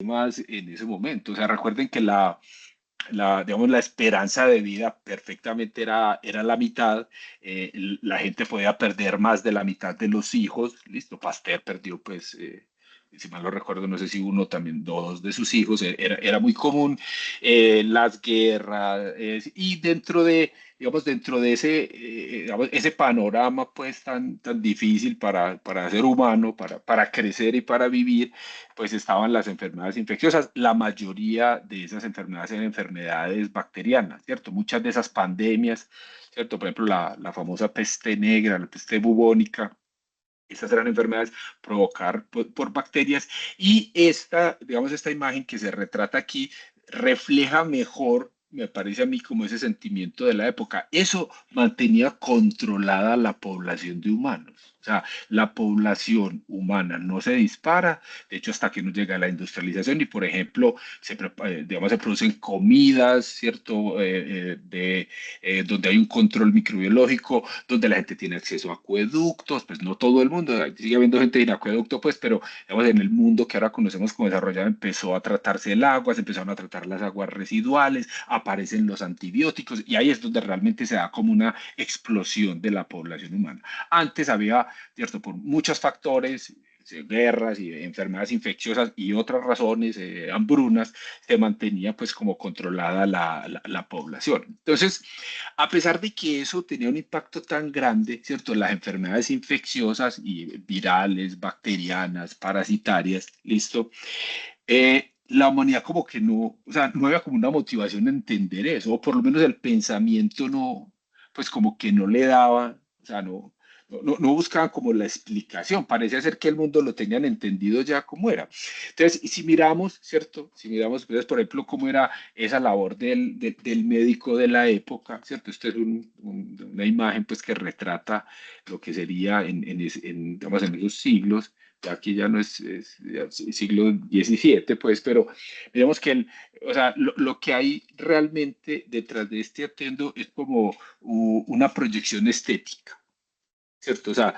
problemas en ese momento. O sea, recuerden que digamos, la esperanza de vida perfectamente era la mitad. La gente podía perder más de la mitad de los hijos. Listo, Pasteur perdió, pues, si mal no recuerdo, no sé si uno también, dos de sus hijos. Era muy común las guerras. Y dentro de ese, digamos, ese panorama, pues, tan difícil para ser humano, para crecer y para vivir, pues estaban las enfermedades infecciosas. La mayoría de esas enfermedades eran enfermedades bacterianas, ¿cierto? Muchas de esas pandemias, ¿cierto? Por ejemplo, la famosa peste negra, la peste bubónica, esas eran enfermedades provocadas por bacterias. Y digamos, esta imagen que se retrata aquí refleja mejor, me parece a mí, como ese sentimiento de la época. Eso mantenía controlada la población de humanos. O sea, la población humana no se dispara, de hecho, hasta que no llega la industrialización y, por ejemplo, digamos, se producen comidas, ¿cierto? Donde hay un control microbiológico, donde la gente tiene acceso a acueductos, pues no todo el mundo, sigue habiendo gente en acueducto, pues, pero digamos, en el mundo que ahora conocemos como desarrollado empezó a tratarse el agua, se empezaron a tratar las aguas residuales, aparecen los antibióticos y ahí es donde realmente se da como una explosión de la población humana. Antes había, ¿cierto? Por muchos factores, guerras y enfermedades infecciosas y otras razones, hambrunas, se mantenía pues como controlada la población. Entonces, a pesar de que eso tenía un impacto tan grande, ¿cierto? Las enfermedades infecciosas y virales, bacterianas, parasitarias, listo. La humanidad como que no, o sea, no había como una motivación a entender eso, o por lo menos el pensamiento no, pues como que no le daba, o sea, no buscaban como la explicación, parecía ser que el mundo lo tenían entendido ya como era. Entonces, y si miramos, ¿cierto? Si miramos, pues, por ejemplo, cómo era esa labor del médico de la época, ¿cierto? Esto es una imagen pues que retrata lo que sería digamos, en esos siglos, ya aquí ya no es ya siglo XVII, pues, pero digamos que o sea, lo que hay realmente detrás de este atuendo es como una proyección estética. ¿Cierto? O sea,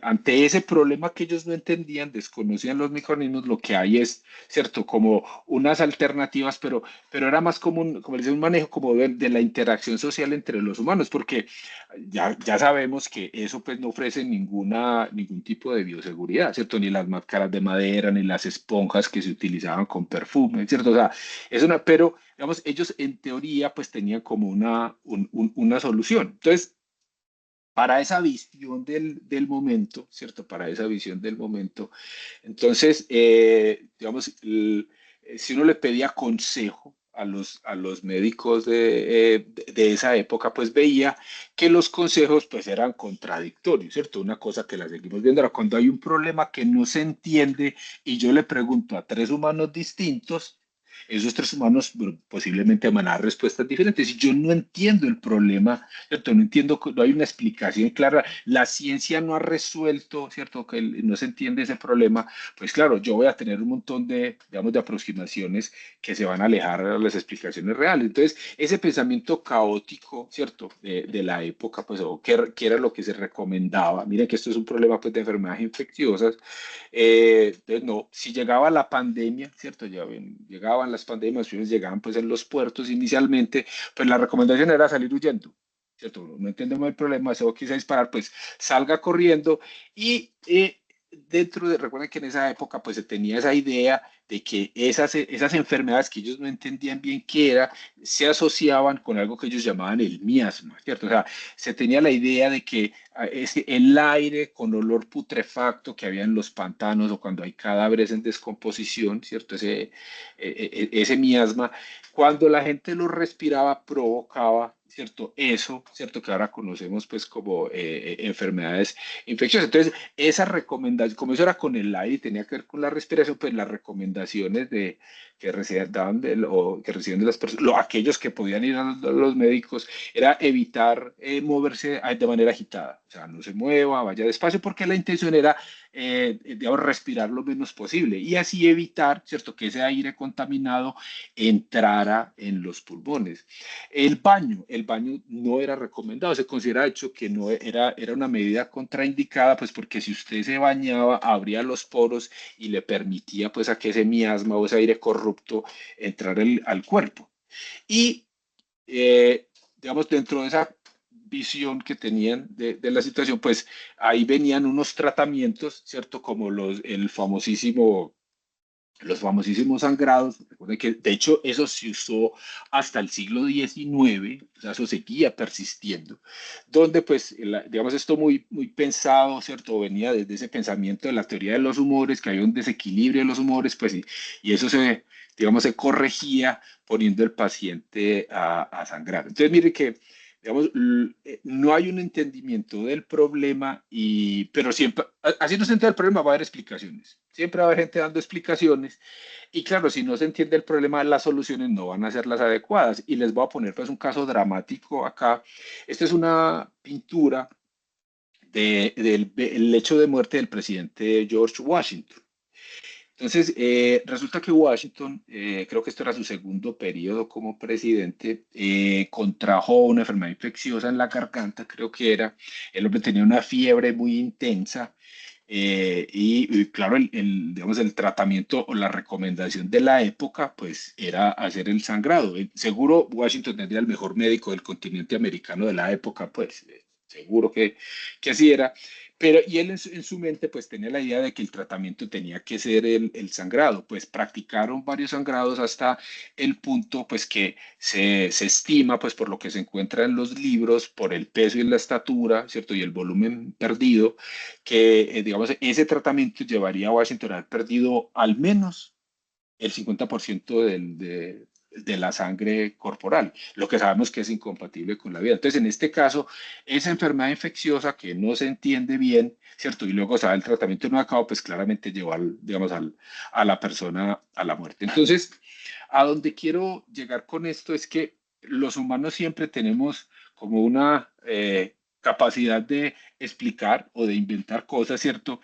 ante ese problema que ellos no entendían, desconocían los microorganismos, lo que hay es, ¿cierto? Como unas alternativas, pero era más como como les decía, un manejo como de la interacción social entre los humanos, porque ya sabemos que eso pues no ofrece ningún tipo de bioseguridad, ¿cierto? Ni las máscaras de madera, ni las esponjas que se utilizaban con perfume, ¿cierto? O sea, pero, digamos, ellos en teoría pues tenían como una solución. Entonces, para esa visión del momento, ¿cierto? Para esa visión del momento. Entonces, digamos, si uno le pedía consejo a los médicos de esa época, pues veía que los consejos pues eran contradictorios, ¿cierto? Una cosa que la seguimos viendo era cuando hay un problema que no se entiende y yo le pregunto a tres humanos distintos, esos tres humanos bueno, posiblemente van a dar respuestas diferentes. Si yo no entiendo el problema, ¿cierto? No entiendo, no hay una explicación clara, la ciencia no ha resuelto, ¿cierto? Que no se entiende ese problema, pues claro, yo voy a tener un montón digamos, de aproximaciones que se van a alejar de las explicaciones reales. Entonces, ese pensamiento caótico, ¿cierto? De la época, pues, o qué era lo que se recomendaba. Miren que esto es un problema, pues, de enfermedades infecciosas. Entonces, no, si llegaba la pandemia, ¿cierto? Ya ven, llegaban las pandemias, pues, llegaban, pues, en los puertos inicialmente, pues, la recomendación era salir huyendo. ¿Cierto? No entendemos el problema, se quise disparar, pues salga corriendo y recuerden que en esa época pues se tenía esa idea de que esas enfermedades que ellos no entendían bien qué era, se asociaban con algo que ellos llamaban el miasma, ¿cierto? O sea, se tenía la idea de que el aire con olor putrefacto que había en los pantanos o cuando hay cadáveres en descomposición, ¿cierto? Ese miasma, cuando la gente lo respiraba provocaba, ¿cierto? Eso, ¿cierto? Que ahora conocemos pues como enfermedades infecciosas. Entonces, esa recomendación, como eso era con el aire y tenía que ver con la respiración, pues las recomendaciones que reciben de las personas, aquellos que podían ir a los médicos, era evitar moverse de manera agitada. O sea, no se mueva, vaya despacio, porque la intención era digamos, respirar lo menos posible y así evitar, ¿cierto?, que ese aire contaminado entrara en los pulmones. El baño no era recomendado, se considera de hecho que no era una medida contraindicada, pues porque si usted se bañaba, abría los poros y le permitía pues a que ese miasma o ese aire corrupto entrara al cuerpo. Y digamos, dentro de esa visión que tenían de la situación, pues ahí venían unos tratamientos, ¿cierto? Como los famosísimos sangrados. Recuerden que, de hecho, eso se usó hasta el siglo XIX, o sea, eso seguía persistiendo, donde, pues, digamos, esto muy pensado, ¿cierto? Venía desde ese pensamiento de la teoría de los humores, que había un desequilibrio de los humores, pues, y eso digamos, se corregía poniendo el paciente a sangrar. Entonces, mire que, digamos, no hay un entendimiento del problema, pero siempre, así no se entiende el problema, va a haber explicaciones. Siempre va a haber gente dando explicaciones. Y claro, si no se entiende el problema, las soluciones no van a ser las adecuadas. Y les voy a poner pues un caso dramático acá. Esta es una pintura del hecho de muerte del presidente George Washington. Entonces, resulta que Washington, creo que esto era su segundo periodo como presidente, contrajo una enfermedad infecciosa en la garganta, creo que era. El hombre tenía una fiebre muy intensa y, claro, digamos, el tratamiento o la recomendación de la época, pues, era hacer el sangrado. Seguro Washington tendría el mejor médico del continente americano de la época, pues, seguro que así era. Pero, y él en su mente pues tenía la idea de que el tratamiento tenía que ser el sangrado, pues practicaron varios sangrados hasta el punto pues que se estima pues por lo que se encuentra en los libros, por el peso y la estatura, ¿cierto? Y el volumen perdido, que digamos ese tratamiento llevaría a Washington a haber perdido al menos el 50% de la sangre corporal, lo que sabemos que es incompatible con la vida. Entonces, en este caso, esa enfermedad infecciosa que no se entiende bien, ¿cierto? Y luego sabe el tratamiento no acabado, pues claramente llevó digamos, a la persona a la muerte. Entonces, a donde quiero llegar con esto es que los humanos siempre tenemos como una capacidad de explicar o de inventar cosas, ¿cierto?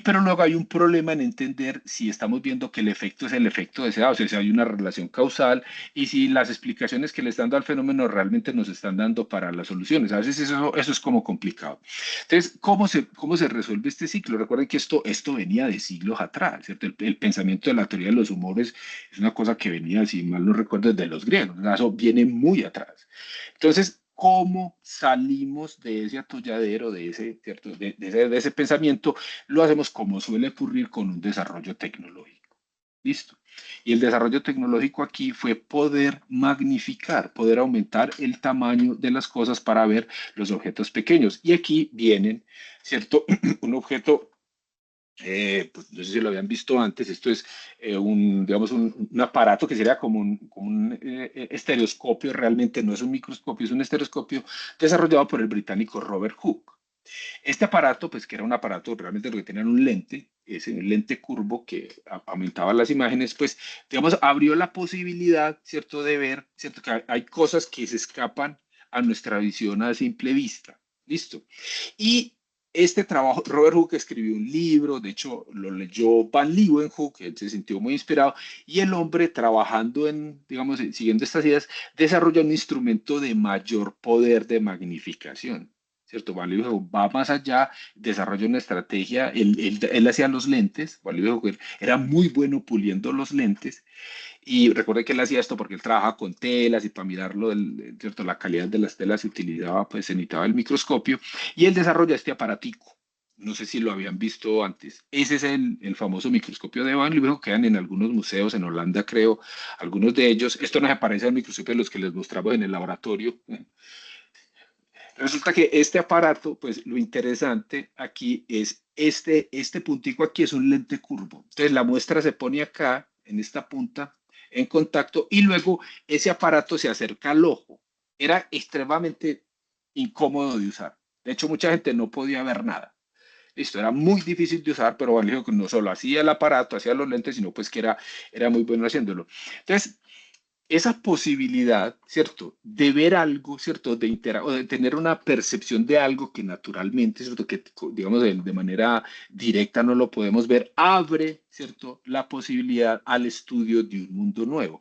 Pero luego hay un problema en entender si estamos viendo que el efecto es el efecto deseado, o sea, si hay una relación causal y si las explicaciones que le están dando al fenómeno realmente nos están dando para las soluciones. A veces eso es como complicado. Entonces, ¿cómo se resuelve este ciclo? Recuerden que esto venía de siglos atrás, ¿cierto? El pensamiento de la teoría de los humores es una cosa que venía, si mal no recuerdo, desde los griegos. Eso viene muy atrás. Entonces, ¿cómo salimos de ese atolladero, de ese, ¿cierto? De ese pensamiento? Lo hacemos como suele ocurrir con un desarrollo tecnológico. Listo. Y el desarrollo tecnológico aquí fue poder magnificar, poder aumentar el tamaño de las cosas para ver los objetos pequeños. Y aquí vienen, ¿cierto? Un objeto, pues no sé si lo habían visto antes, esto es digamos, un aparato que sería como un estereoscopio, realmente no es un microscopio, es un estereoscopio desarrollado por el británico Robert Hooke. Este aparato, pues que era un aparato realmente lo que tenían un lente, ese lente curvo que aumentaba las imágenes, pues digamos, abrió la posibilidad, ¿cierto?, de ver, ¿cierto?, que hay cosas que se escapan a nuestra visión a simple vista. Listo. Y este trabajo, Robert Hooke escribió un libro, de hecho lo leyó Van Leeuwenhoek, él se sintió muy inspirado, y el hombre trabajando digamos, siguiendo estas ideas, desarrolla un instrumento de mayor poder de magnificación. ¿Cierto? Van Leeuwenhoek va más allá, desarrolla una estrategia, él hacía los lentes, Van Leeuwenhoek era muy bueno puliendo los lentes, y recuerde que él hacía esto porque él trabaja con telas y para mirarlo, ¿cierto? La calidad de las telas se utilizaba, pues se necesitaba el microscopio y él desarrolla este aparatico. No sé si lo habían visto antes. Ese es el famoso microscopio de Van Leeuwenhoek, quedan en algunos museos, en Holanda creo, algunos de ellos. Esto no se parece al microscopio de los que les mostramos en el laboratorio. Resulta que este aparato, pues lo interesante aquí es este puntico aquí es un lente curvo. Entonces la muestra se pone acá, en esta punta, en contacto, y luego ese aparato se acerca al ojo. Era extremadamente incómodo de usar. De hecho, mucha gente no podía ver nada. Listo, era muy difícil de usar, pero Van que no solo hacía el aparato, hacía los lentes, sino pues que era muy bueno haciéndolo. Entonces, esa posibilidad, ¿cierto? De ver algo, ¿cierto? O de tener una percepción de algo que naturalmente, ¿cierto? Que, digamos, de manera directa no lo podemos ver, abre, ¿cierto? La posibilidad al estudio de un mundo nuevo.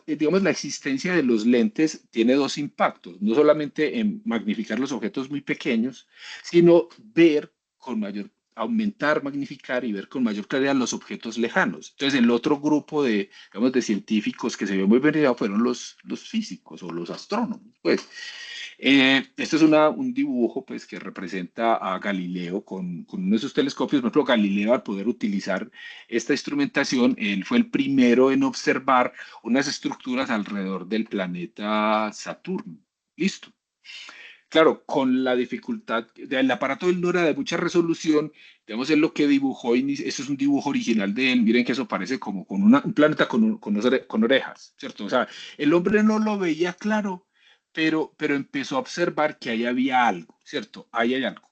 Digamos, la existencia de los lentes tiene dos impactos, no solamente en magnificar los objetos muy pequeños, sino ver con mayor, aumentar, magnificar y ver con mayor claridad los objetos lejanos. Entonces, el otro grupo de, digamos, de científicos que se vio muy beneficiado fueron los físicos o los astrónomos, pues. Esto es un dibujo pues, que representa a Galileo con uno de sus telescopios. Por ejemplo, Galileo, al poder utilizar esta instrumentación, él fue el primero en observar unas estructuras alrededor del planeta Saturno. Listo. Claro, con la dificultad, el aparato él no era de mucha resolución, digamos, él lo que dibujó, eso es un dibujo original de él, miren que eso parece como con un planeta con orejas, ¿cierto? O sea, el hombre no lo veía claro, pero empezó a observar que ahí había algo, ¿cierto? Ahí hay algo.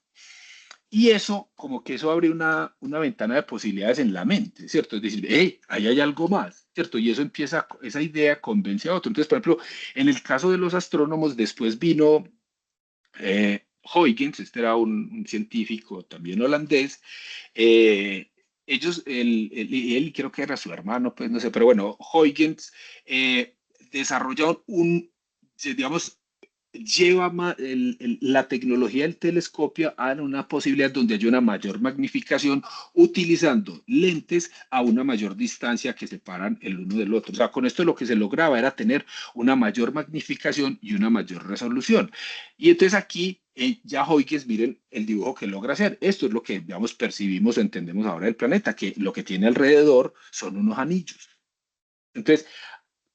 Y eso, como que eso abre una ventana de posibilidades en la mente, ¿cierto? Es decir, hey, ahí hay algo más, ¿cierto? Y eso empieza, esa idea convence a otro. Entonces, por ejemplo, en el caso de los astrónomos, después vino Huygens, este era un científico también holandés. eh, él creo que era su hermano, pues no sé, pero bueno, Huygens desarrolló digamos, lleva la tecnología del telescopio a una posibilidad donde hay una mayor magnificación utilizando lentes a una mayor distancia que separan el uno del otro. O sea, con esto lo que se lograba era tener una mayor magnificación y una mayor resolución. Y entonces aquí ya Huygens, miren el dibujo que logra hacer. Esto es lo que, digamos, percibimos o entendemos ahora del planeta, que lo que tiene alrededor son unos anillos. Entonces,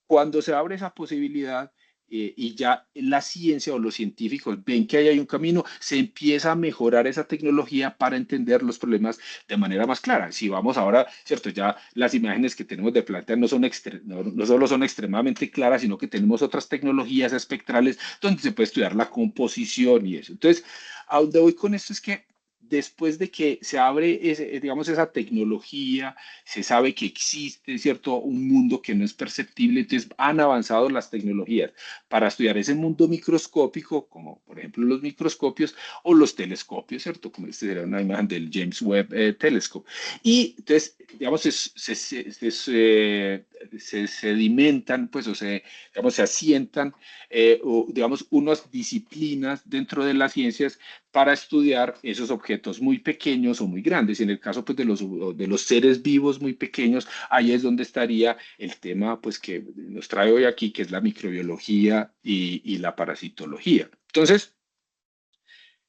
cuando se abre esa posibilidad y ya la ciencia o los científicos ven que ahí hay un camino, se empieza a mejorar esa tecnología para entender los problemas de manera más clara. Si vamos ahora, ¿cierto? Ya las imágenes que tenemos de planeta no solo son extremadamente claras, sino que tenemos otras tecnologías espectrales donde se puede estudiar la composición y eso. Entonces, a donde voy con esto es que después de que se abre digamos, esa tecnología, se sabe que existe, ¿cierto? Un mundo que no es perceptible, entonces han avanzado las tecnologías para estudiar ese mundo microscópico, como por ejemplo los microscopios o los telescopios, ¿cierto? Como este era una imagen del James Webb Telescope. Y entonces, digamos, se sedimentan, pues, o se, digamos, se asientan, o, digamos, unas disciplinas dentro de las ciencias para estudiar esos objetos muy pequeños o muy grandes. Y en el caso pues, de los seres vivos muy pequeños, ahí es donde estaría el tema pues, que nos trae hoy aquí, que es la microbiología y la parasitología. Entonces,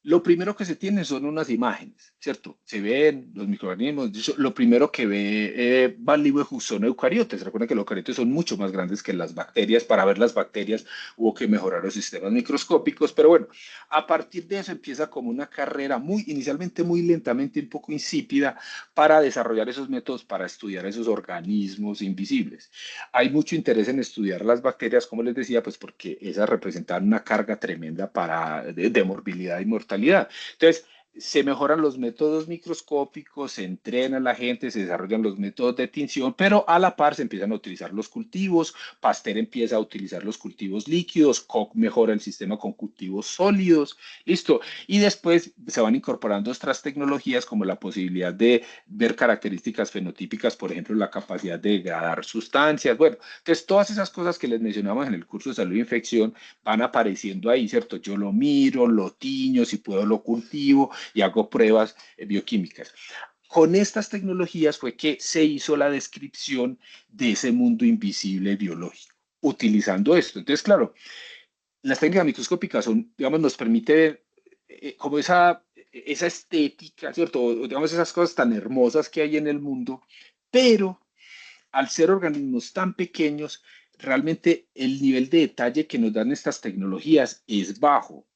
lo primero que se tiene son unas imágenes, ¿cierto? Se ven los microorganismos. De hecho, lo primero que ve Van Leeuwenhoek son eucariotes. Recuerden que los eucariotes son mucho más grandes que las bacterias. Para ver las bacterias hubo que mejorar los sistemas microscópicos. Pero bueno, a partir de eso empieza como una carrera inicialmente muy lentamente, un poco insípida, para desarrollar esos métodos para estudiar esos organismos invisibles. Hay mucho interés en estudiar las bacterias, como les decía, pues porque esas representan una carga tremenda de morbilidad y mortalidad. Entonces, se mejoran los métodos microscópicos, se entrena a la gente, se desarrollan los métodos de tinción, pero a la par se empiezan a utilizar los cultivos, Pasteur empieza a utilizar los cultivos líquidos, Koch mejora el sistema con cultivos sólidos, listo. Y después se van incorporando otras tecnologías como la posibilidad de ver características fenotípicas, por ejemplo, la capacidad de degradar sustancias. Bueno, entonces todas esas cosas que les mencionamos en el curso de salud e infección van apareciendo ahí, ¿cierto? Yo lo miro, lo tiño, si puedo lo cultivo y hago pruebas bioquímicas. Con estas tecnologías fue que se hizo la descripción de ese mundo invisible biológico, utilizando esto. Entonces, claro, las técnicas microscópicas son, digamos, nos permite ver como esa estética, ¿cierto? O, digamos, esas cosas tan hermosas que hay en el mundo, pero al ser organismos tan pequeños, realmente el nivel de detalle que nos dan estas tecnologías es bajo.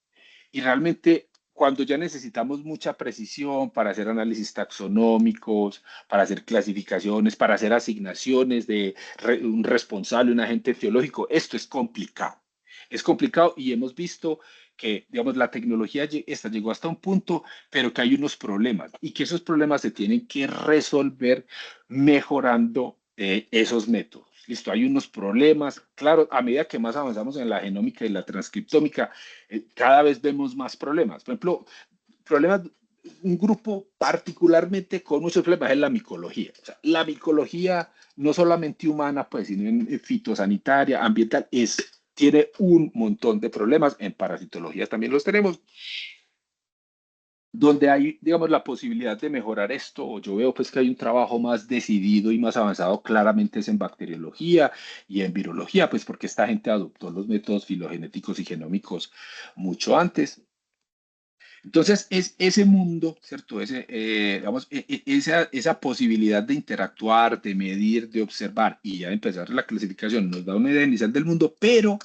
Y realmente cuando ya necesitamos mucha precisión para hacer análisis taxonómicos, para hacer clasificaciones, para hacer asignaciones de un responsable, un agente teológico, esto es complicado. Es complicado y hemos visto que, digamos, la tecnología esta llegó hasta un punto, pero que hay unos problemas y que esos problemas se tienen que resolver mejorando esos métodos. Listo, hay unos problemas. Claro, a medida que más avanzamos en la genómica y la transcriptómica, cada vez vemos más problemas. Por ejemplo, problemas, un grupo particularmente con muchos problemas es la micología. O sea, la micología no solamente humana, pues, sino en fitosanitaria, ambiental, tiene un montón de problemas. En parasitología también los tenemos. Donde hay, digamos, la posibilidad de mejorar esto, o yo veo pues que hay un trabajo más decidido y más avanzado, claramente es en bacteriología y en virología, pues porque esta gente adoptó los métodos filogenéticos y genómicos mucho antes. Entonces, es ese mundo, ¿cierto? Digamos, esa posibilidad de interactuar, de medir, de observar y ya empezar la clasificación nos da una idea inicial del mundo, pero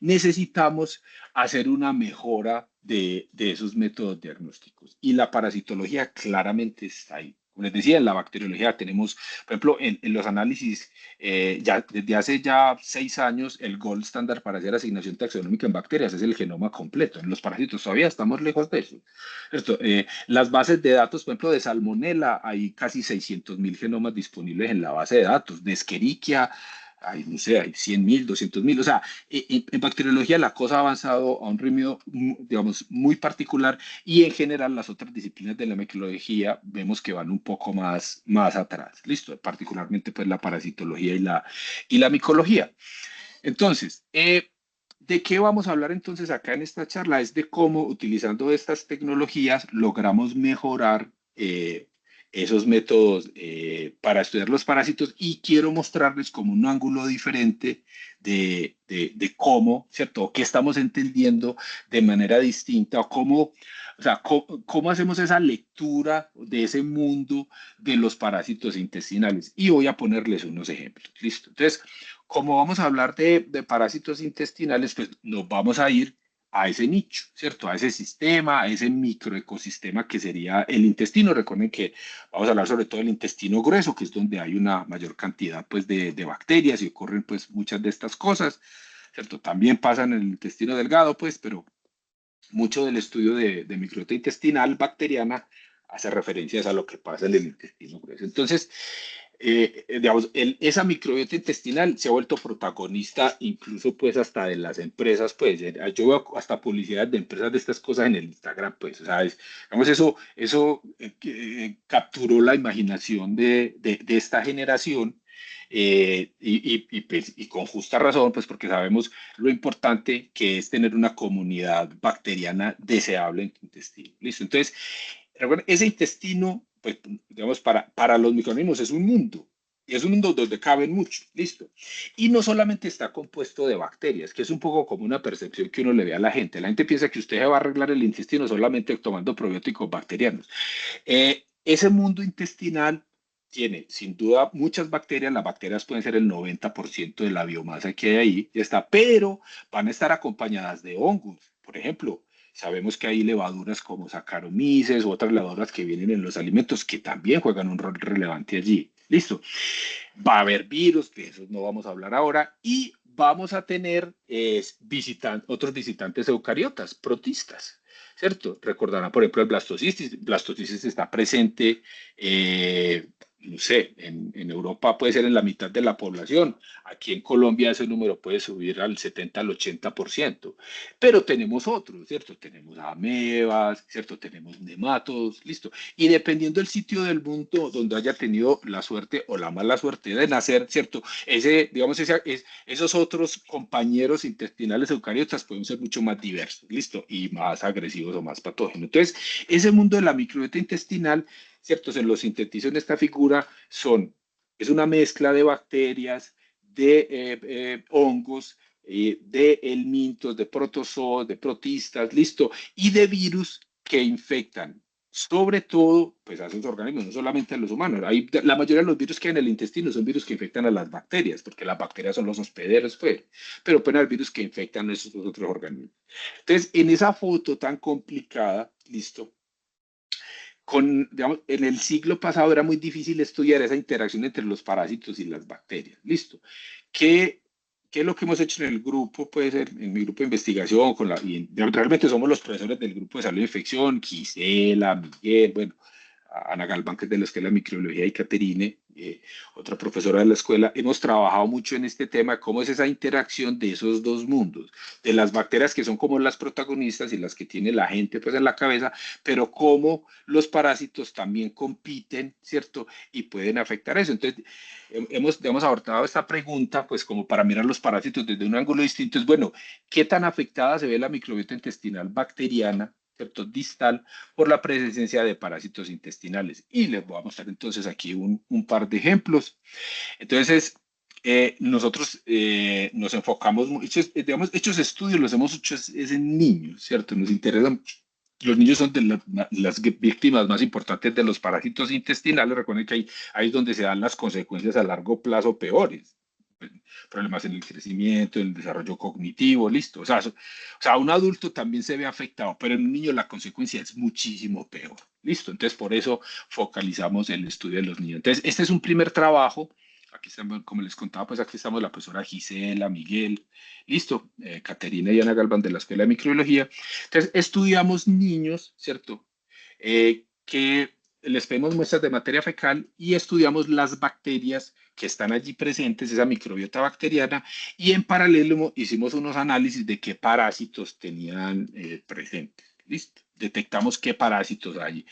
necesitamos hacer una mejora de esos métodos diagnósticos. Y la parasitología claramente está ahí. Como les decía, en la bacteriología tenemos, por ejemplo, en los análisis, ya desde hace ya 6 años, el gold estándar para hacer asignación taxonómica en bacterias es el genoma completo. En los parásitos todavía estamos lejos de eso. Esto, las bases de datos, por ejemplo, de Salmonella, hay casi 600.000 genomas disponibles en la base de datos. De Escherichia, hay, no sé, hay 100.000, 200.000. O sea, en bacteriología la cosa ha avanzado a un ritmo, digamos, muy particular y en general las otras disciplinas de la microbiología vemos que van un poco más atrás. Listo, particularmente pues la parasitología y la micología. Entonces, ¿de qué vamos a hablar entonces acá en esta charla? Es de cómo utilizando estas tecnologías logramos mejorar esos métodos para estudiar los parásitos y quiero mostrarles como un ángulo diferente de cómo, ¿cierto? ¿Qué estamos entendiendo de manera distinta o cómo, o sea, cómo hacemos esa lectura de ese mundo de los parásitos intestinales? Y voy a ponerles unos ejemplos. ¿Listo? Entonces, como vamos a hablar de parásitos intestinales, pues nos vamos a ir a ese nicho, ¿cierto? A ese sistema, a ese microecosistema que sería el intestino. Recuerden que vamos a hablar sobre todo del intestino grueso, que es donde hay una mayor cantidad, pues, de bacterias y ocurren, pues, muchas de estas cosas, ¿cierto? También pasan en el intestino delgado, pues, pero mucho del estudio de microbiota intestinal bacteriana hace referencias a lo que pasa en el intestino grueso. Entonces, digamos, esa microbiota intestinal se ha vuelto protagonista incluso pues hasta de las empresas, pues yo veo hasta publicidad de empresas de estas cosas en el Instagram, pues, o sea, digamos, eso capturó la imaginación de esta generación pues, y con justa razón, pues porque sabemos lo importante que es tener una comunidad bacteriana deseable en tu intestino. ¿Listo? Entonces, recuerden, ese intestino, pues, digamos, para los microorganismos es un mundo. Y es un mundo donde caben mucho, listo. Y no solamente está compuesto de bacterias, que es un poco como una percepción que uno le ve a la gente. La gente piensa que usted se va a arreglar el intestino solamente tomando probióticos bacterianos. Ese mundo intestinal tiene sin duda muchas bacterias, las bacterias pueden ser el 90% de la biomasa que hay ahí, ya está, pero van a estar acompañadas de hongos, por ejemplo. Sabemos que hay levaduras como Saccharomyces u otras levaduras que vienen en los alimentos que también juegan un rol relevante allí. Listo. Va a haber virus, de esos no vamos a hablar ahora, y vamos a tener otros visitantes eucariotas, protistas. ¿Cierto? Recordarán, por ejemplo, el blastocistis. Blastocistis está presente, no sé, en Europa puede ser en la mitad de la población. Aquí en Colombia ese número puede subir al 70 al 80%. Pero tenemos otros, ¿cierto? Tenemos amebas, ¿cierto? Tenemos nematodos, listo. Y dependiendo del sitio del mundo donde haya tenido la suerte o la mala suerte de nacer, ¿cierto? Digamos, esos otros compañeros intestinales eucariotas pueden ser mucho más diversos, ¿listo? Y más agresivos o más patógenos. Entonces, ese mundo de la microbiota intestinal, ¿cierto? Se lo sintetizo en esta figura, es una mezcla de bacterias, de hongos, de helmintos, de protozoos, de protistas, listo, y de virus que infectan sobre todo, pues a esos organismos, no solamente a los humanos. La mayoría de los virus que hay en el intestino son virus que infectan a las bacterias, porque las bacterias son los hospederos, pues, pero pueden haber virus que infectan a esos otros organismos. Entonces, en esa foto tan complicada, listo, digamos, en el siglo pasado era muy difícil estudiar esa interacción entre los parásitos y las bacterias. Listo. ¿Qué, qué es lo que hemos hecho en el grupo? Puede ser en mi grupo de investigación, realmente somos los profesores del grupo de salud e infección, Gisela, Miguel, bueno, Ana Galván, que es de la Escuela de Microbiología, y Caterine. otra profesora de la escuela, hemos trabajado mucho en este tema, cómo es esa interacción de esos dos mundos, de las bacterias que son como las protagonistas y las que tiene la gente pues en la cabeza, pero cómo los parásitos también compiten, ¿cierto? Y pueden afectar eso. Entonces, hemos abordado esta pregunta pues como para mirar los parásitos desde un ángulo distinto. Es bueno, ¿qué tan afectada se ve la microbiota intestinal bacteriana, ¿cierto? Distal por la presencia de parásitos intestinales? Y les voy a mostrar entonces aquí un par de ejemplos. Entonces, nosotros nos enfocamos, digamos, estos estudios los hemos hecho es en niños, ¿cierto? Nos interesan, los niños son de las víctimas más importantes de los parásitos intestinales. Recuerden que ahí es donde se dan las consecuencias a largo plazo peores. Problemas en el crecimiento, en el desarrollo cognitivo, listo. O sea, un adulto también se ve afectado, pero en un niño la consecuencia es muchísimo peor. Listo. Entonces, por eso focalizamos el estudio de los niños. Entonces, este es un primer trabajo. Aquí estamos, como les contaba, pues aquí estamos la profesora Gisela, Miguel, listo, Caterina y Ana Galván de la Escuela de Microbiología. Entonces, estudiamos niños, ¿cierto? Que les pedimos muestras de materia fecal y estudiamos las bacterias que están allí presentes, esa microbiota bacteriana, y en paralelo hicimos unos análisis de qué parásitos tenían presentes. Listo. Detectamos qué parásitos hay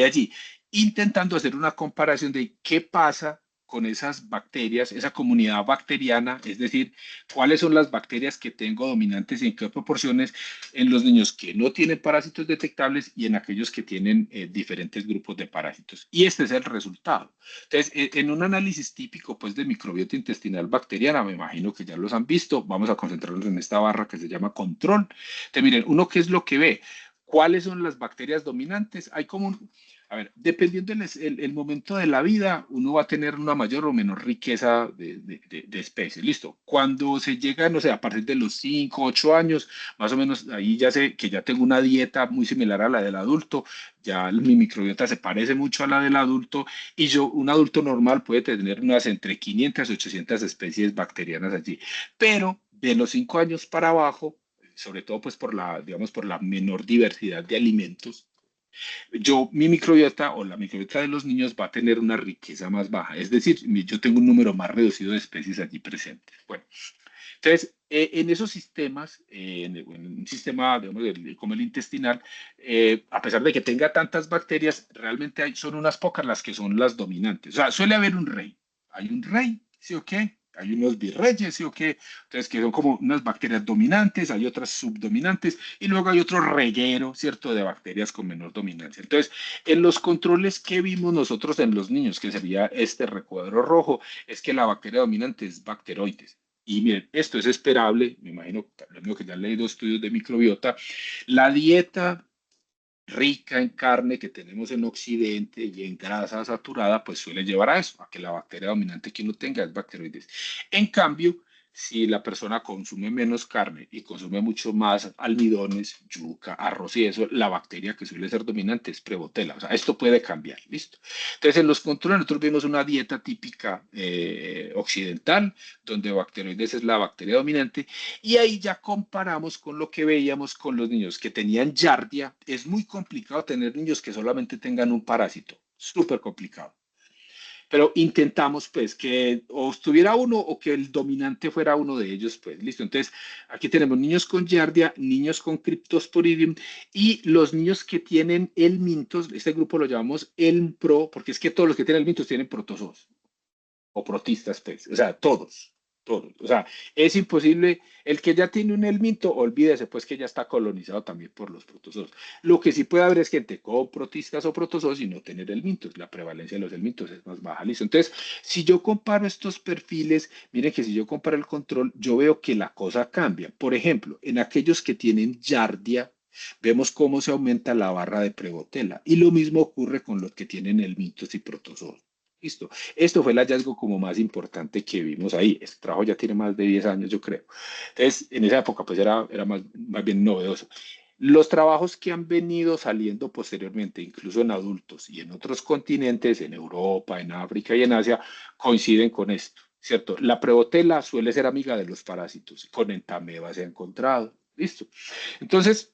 allí, intentando hacer una comparación de qué pasa con esas bacterias, esa comunidad bacteriana, es decir, cuáles son las bacterias que tengo dominantes y en qué proporciones en los niños que no tienen parásitos detectables y en aquellos que tienen diferentes grupos de parásitos. Y este es el resultado. Entonces, en un análisis típico pues, de microbiota intestinal bacteriana, me imagino que ya los han visto, vamos a concentrarnos en esta barra que se llama control. Entonces, miren, uno qué es lo que ve. ¿Cuáles son las bacterias dominantes? Hay como a ver, dependiendo del momento de la vida, uno va a tener una mayor o menor riqueza de especies. Listo. Cuando se llega, no sé, a partir de los 5, 8 años, más o menos ahí ya sé que ya tengo una dieta muy similar a la del adulto, ya mi microbiota se parece mucho a la del adulto y un adulto normal puede tener unas entre 500 y 800 especies bacterianas allí. Pero de los 5 años para abajo, sobre todo pues digamos, por la menor diversidad de alimentos, mi microbiota o la microbiota de los niños va a tener una riqueza más baja, es decir, yo tengo un número más reducido de especies allí presentes. Bueno, entonces, en esos sistemas, en un sistema digamos, como el intestinal, a pesar de que tenga tantas bacterias, realmente son unas pocas las que son las dominantes. O sea, suele haber un rey. Hay un rey, ¿sí o qué? Hay unos virreyes, ¿sí o qué? Entonces, que son como unas bacterias dominantes, hay otras subdominantes, y luego hay otro reguero, ¿cierto?, de bacterias con menor dominancia. Entonces, en los controles que vimos nosotros en los niños, que sería este recuadro rojo, es que la bacteria dominante es Bacteroides. Y miren, esto es esperable, me imagino, lo mismo que ya han leído estudios de microbiota, la dieta rica en carne que tenemos en Occidente y en grasa saturada, pues suele llevar a eso, a que la bacteria dominante que uno tenga es bacteroides. En cambio, si la persona consume menos carne y consume mucho más almidones, yuca, arroz y eso, la bacteria que suele ser dominante es Prevotella. O sea, esto puede cambiar, ¿listo? Entonces, en los controles nosotros vimos una dieta típica occidental, donde bacteroides es la bacteria dominante, y ahí ya comparamos con lo que veíamos con los niños que tenían Yardia. Es muy complicado tener niños que solamente tengan un parásito, súper complicado. Pero intentamos pues que o estuviera uno o que el dominante fuera uno de ellos, pues listo. Entonces, aquí tenemos niños con Yardia, niños con Cryptosporidium y los niños que tienen el Mintos, este grupo lo llamamos el Pro, porque es que todos los que tienen el Mintos tienen protozoos o protistas, pues, o sea, todos, todos. O sea, es imposible, el que ya tiene un helminto, olvídese, pues que ya está colonizado también por los protozoos. Lo que sí puede haber es gente con protistas o protozoos y no tener helmintos. La prevalencia de los helmintos es más baja, listo. Entonces, si yo comparo estos perfiles, miren que si yo comparo el control, yo veo que la cosa cambia. Por ejemplo, en aquellos que tienen Yardia, vemos cómo se aumenta la barra de Prevotella. Y lo mismo ocurre con los que tienen helmintos y protozoos. Listo. Esto fue el hallazgo como más importante que vimos ahí. Este trabajo ya tiene más de 10 años, yo creo. Entonces, en esa época, pues era más bien novedoso. Los trabajos que han venido saliendo posteriormente, incluso en adultos y en otros continentes, en Europa, en África y en Asia, coinciden con esto, ¿cierto? La Prevotella suele ser amiga de los parásitos. Con entameba se ha encontrado. Listo. Entonces,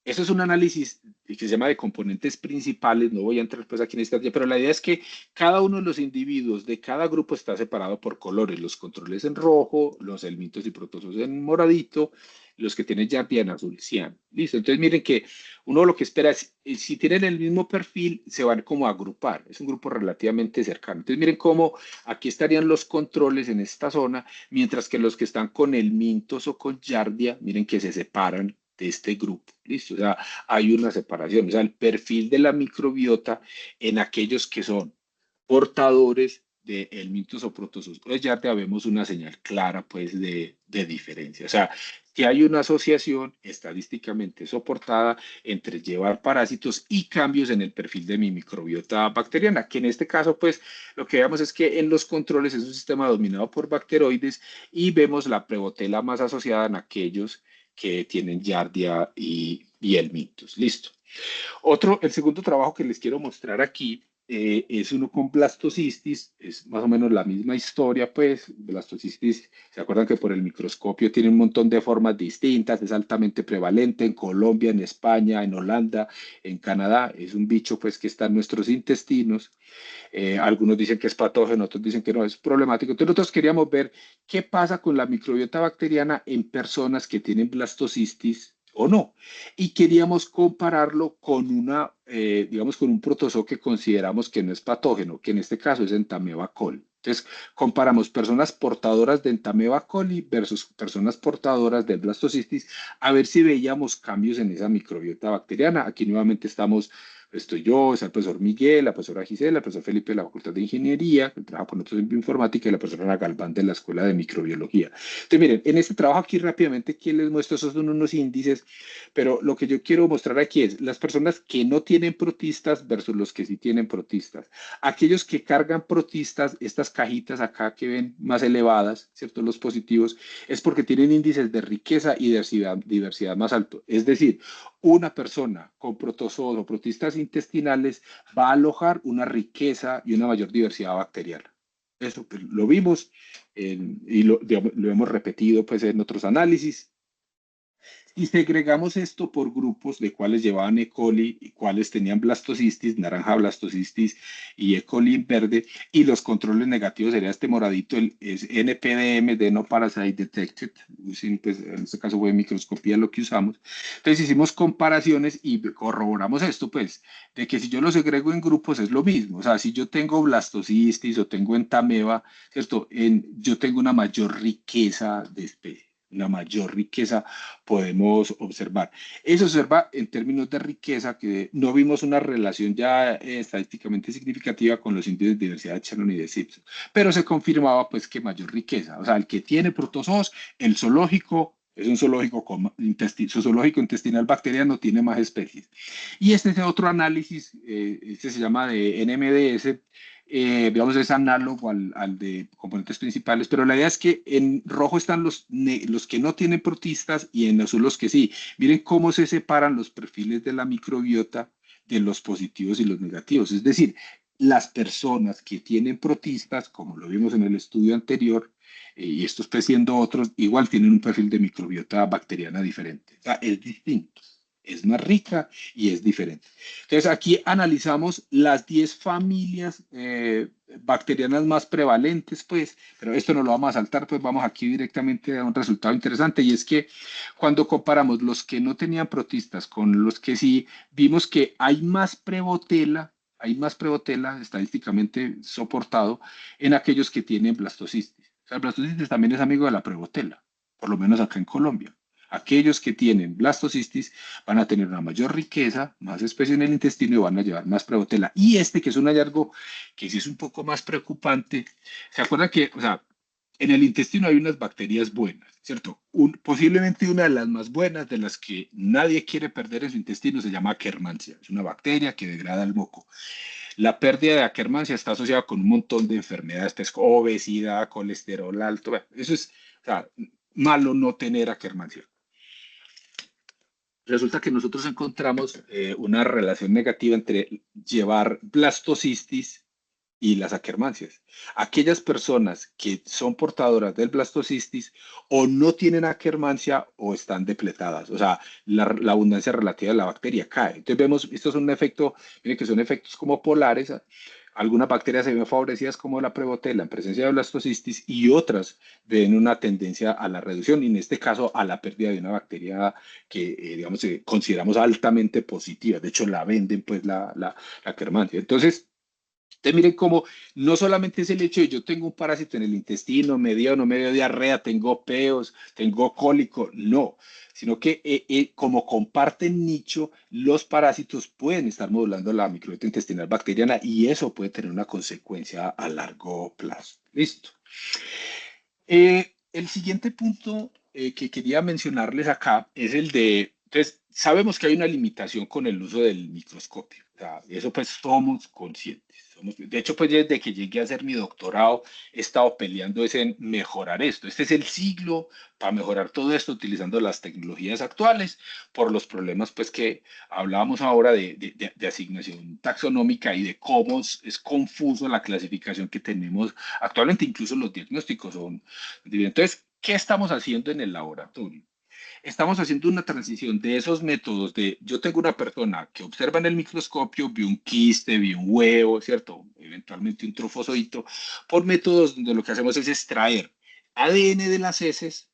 Eso es un análisis que se llama de componentes principales, no voy a entrar pues aquí en esta, pero la idea es que cada uno de los individuos de cada grupo está separado por colores, los controles en rojo, los helmintos y protozoos en moradito, los que tienen Yardia en azul, cian. Listo, entonces miren que uno lo que espera es, si tienen el mismo perfil, se van como a agrupar, es un grupo relativamente cercano. Entonces miren cómo aquí estarían los controles en esta zona, mientras que los que están con helmintos o con Yardia, miren que se separan de este grupo. Listo, o sea, hay una separación, o sea, el perfil de la microbiota en aquellos que son portadores de helmintos o protozoos, pues ya te vemos una señal clara, pues, de diferencia. O sea, que hay una asociación estadísticamente soportada entre llevar parásitos y cambios en el perfil de mi microbiota bacteriana, que en este caso, pues, lo que vemos es que en los controles es un sistema dominado por bacteroides y vemos la prebotela más asociada en aquellos que tienen Yardia y helmintos. Listo. El segundo trabajo que les quiero mostrar aquí es uno con blastocistis, es más o menos la misma historia, pues, blastocistis, ¿se acuerdan que por el microscopio tiene un montón de formas distintas? Es altamente prevalente en Colombia, en España, en Holanda, en Canadá, es un bicho, pues, que está en nuestros intestinos. Algunos dicen que es patógeno, otros dicen que no, es problemático. Entonces nosotros queríamos ver qué pasa con la microbiota bacteriana en personas que tienen blastocistis o no. Y queríamos compararlo con digamos, con un protozoo que consideramos que no es patógeno, que en este caso es Entamoeba coli. Entonces, comparamos personas portadoras de Entamoeba coli versus personas portadoras de blastocistis, a ver si veíamos cambios en esa microbiota bacteriana. Aquí nuevamente estoy yo, está el profesor Miguel, la profesora Gisela, el profesor Felipe de la Facultad de Ingeniería, que trabaja con nosotros en bioinformática, y la profesora Ana Galván de la Escuela de Microbiología. Entonces, miren, en este trabajo aquí rápidamente, aquí les muestro, esos son unos índices, pero lo que yo quiero mostrar aquí es las personas que no tienen protistas versus los que sí tienen protistas. Aquellos que cargan protistas, estas cajitas acá que ven más elevadas, ¿cierto? Los positivos, es porque tienen índices de riqueza y diversidad más alto. Es decir, una persona con protozoos o protistas intestinales va a alojar una riqueza y una mayor diversidad bacteriana. Eso pues, lo vimos y digamos, lo hemos repetido pues, en otros análisis. Y segregamos esto por grupos de cuáles llevaban E. coli y cuáles tenían blastocistis, naranja blastocistis y E. coli en verde, y los controles negativos sería este moradito, es NPDM, de No Parasite Detected, pues, en este caso fue microscopía lo que usamos. Entonces hicimos comparaciones y corroboramos esto, pues, de que si yo lo segrego en grupos es lo mismo, o sea, si yo tengo blastocistis o tengo entameba, ¿cierto? Yo tengo una mayor riqueza de especies, una mayor riqueza podemos observar. Eso se observa en términos de riqueza, que no vimos una relación ya estadísticamente significativa con los índices de diversidad de Shannon y de Simpson, pero se confirmaba pues que mayor riqueza, o sea, el que tiene protozoos, el zoológico, es un zoológico su zoológico intestinal bacteriano tiene más especies. Y este es otro análisis, este se llama de NMDS, digamos, es análogo al de componentes principales, pero la idea es que en rojo están los que no tienen protistas y en azul los que sí. Miren cómo se separan los perfiles de la microbiota de los positivos y los negativos. Es decir, las personas que tienen protistas, como lo vimos en el estudio anterior, y estos pues siendo otros, igual tienen un perfil de microbiota bacteriana diferente. O sea, es distinto, es más rica y es diferente. Entonces, aquí analizamos las 10 familias bacterianas más prevalentes, pues, pero esto no lo vamos a saltar, pues vamos aquí directamente a un resultado interesante, y es que cuando comparamos los que no tenían protistas con los que sí, vimos que hay más prevotela estadísticamente soportado en aquellos que tienen blastocisis. O sea, el blastocisis también es amigo de la prevotela, por lo menos acá en Colombia. Aquellos que tienen blastocistis van a tener una mayor riqueza, más especies en el intestino y van a llevar más prevotela. Y este, que es un hallazgo que sí es un poco más preocupante, ¿se acuerdan que, o sea, en el intestino hay unas bacterias buenas, ¿cierto? Posiblemente una de las más buenas, de las que nadie quiere perder en su intestino, se llama Akkermansia. Es una bacteria que degrada el moco. La pérdida de Akkermansia está asociada con un montón de enfermedades, pues, obesidad, colesterol alto. Bueno, eso es, o sea, malo no tener Akkermansia. Resulta que nosotros encontramos una relación negativa entre llevar blastocistis y las Akkermansias. Aquellas personas que son portadoras del blastocistis o no tienen Akkermansia o están depletadas, o sea, la abundancia relativa de la bacteria cae. Entonces vemos, esto es un efecto, miren que son efectos como polares. Algunas bacterias se ven favorecidas como la Prevotella en presencia de blastocistis y otras ven una tendencia a la reducción y en este caso a la pérdida de una bacteria que, digamos, consideramos altamente positiva. De hecho, la venden pues la Akkermansia. Entonces, miren cómo no solamente es el hecho de yo tengo un parásito en el intestino, me dio diarrea, tengo peos, tengo cólico, no, sino que como comparten nicho, los parásitos pueden estar modulando la microbiota intestinal bacteriana y eso puede tener una consecuencia a largo plazo. Listo. El siguiente punto que quería mencionarles acá es el de, entonces, sabemos que hay una limitación con el uso del microscopio. O sea, eso pues somos conscientes. De hecho, pues desde que llegué a hacer mi doctorado, he estado peleando es en mejorar esto. Este es el siglo para mejorar todo esto utilizando las tecnologías actuales por los problemas pues que hablábamos ahora de asignación taxonómica y de cómo es confuso la clasificación que tenemos actualmente. Incluso los diagnósticos son. Entonces, ¿qué estamos haciendo en el laboratorio? Estamos haciendo una transición de esos métodos de, yo tengo una persona que observa en el microscopio, vi un quiste, vi un huevo, ¿cierto? Eventualmente un trofozoito, por métodos donde lo que hacemos es extraer ADN de las heces,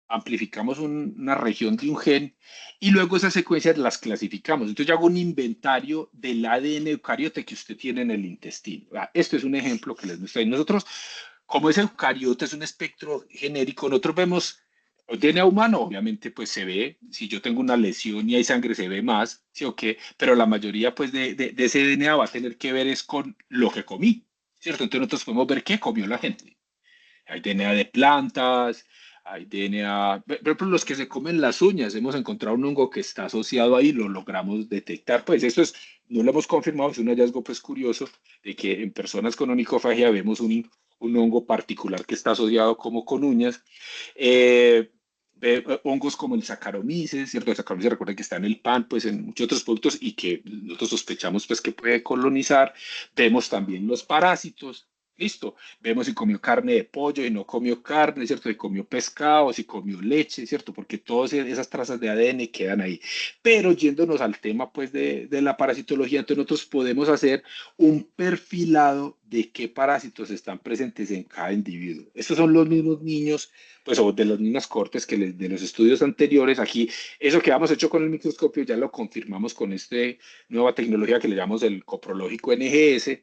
amplificamos una región de un gen y luego esas secuencias las clasificamos. Entonces yo hago un inventario del ADN eucariote que usted tiene en el intestino. Esto es un ejemplo que les muestro. Nosotros, como es eucariote, es un espectro genérico, nosotros vemos el DNA humano, obviamente, pues se ve, si yo tengo una lesión y hay sangre, se ve más, ¿sí o qué? Pero la mayoría, pues, de ese DNA va a tener que ver es con lo que comí, ¿cierto? Entonces nosotros podemos ver qué comió la gente. Hay DNA de plantas, hay DNA, por ejemplo, los que se comen las uñas, hemos encontrado un hongo que está asociado ahí, lo logramos detectar, pues esto es, no lo hemos confirmado, es un hallazgo pues curioso de que en personas con onicofagia vemos un hongo particular que está asociado como con uñas. Hongos como el Saccharomyces, ¿cierto? El Saccharomyces recuerden que está en el pan, pues en muchos otros productos y que nosotros sospechamos pues que puede colonizar. Vemos también los parásitos, listo. Vemos si comió carne de pollo y no comió carne, ¿cierto? Si comió pescado, si comió leche, ¿cierto? Porque todas esas trazas de ADN quedan ahí. Pero yéndonos al tema, pues, de la parasitología, entonces nosotros podemos hacer un perfilado de qué parásitos están presentes en cada individuo. Estos son los mismos niños, pues, o de las mismas cortes que de los estudios anteriores. Aquí, eso que hemos hecho con el microscopio ya lo confirmamos con esta nueva tecnología que le llamamos el coprológico NGS.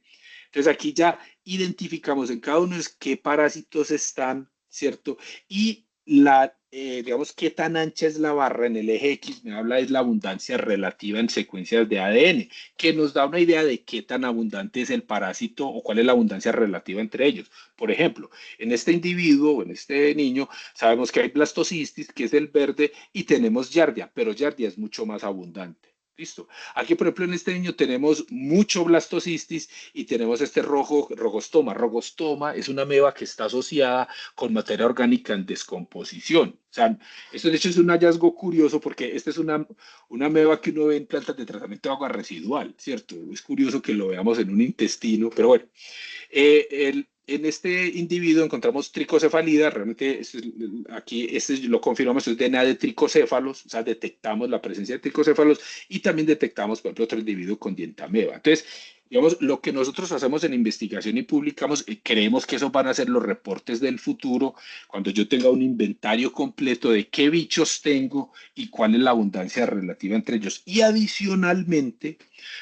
Entonces aquí ya identificamos en cada uno es qué parásitos están, ¿cierto? Y digamos, qué tan ancha es la barra en el eje X, me habla es la abundancia relativa en secuencias de ADN, que nos da una idea de qué tan abundante es el parásito o cuál es la abundancia relativa entre ellos. Por ejemplo, en este individuo o en este niño, sabemos que hay blastocistis, que es el verde, y tenemos giardia, pero giardia es mucho más abundante. Listo. Aquí, por ejemplo, en este niño tenemos mucho blastocistis y tenemos este rogostoma. Rogostoma es una ameba que está asociada con materia orgánica en descomposición. O sea, esto de hecho es un hallazgo curioso porque esta es una ameba que uno ve en plantas de tratamiento de agua residual, ¿cierto? Es curioso que lo veamos en un intestino, pero bueno, en este individuo encontramos tricocefalida, realmente aquí lo confirmamos, es DNA de tricocéfalos, o sea, detectamos la presencia de tricocéfalos y también detectamos, por ejemplo, otro individuo con dientameba. Entonces, digamos, lo que nosotros hacemos en investigación y publicamos, creemos que esos van a ser los reportes del futuro, cuando yo tenga un inventario completo de qué bichos tengo y cuál es la abundancia relativa entre ellos. Y adicionalmente,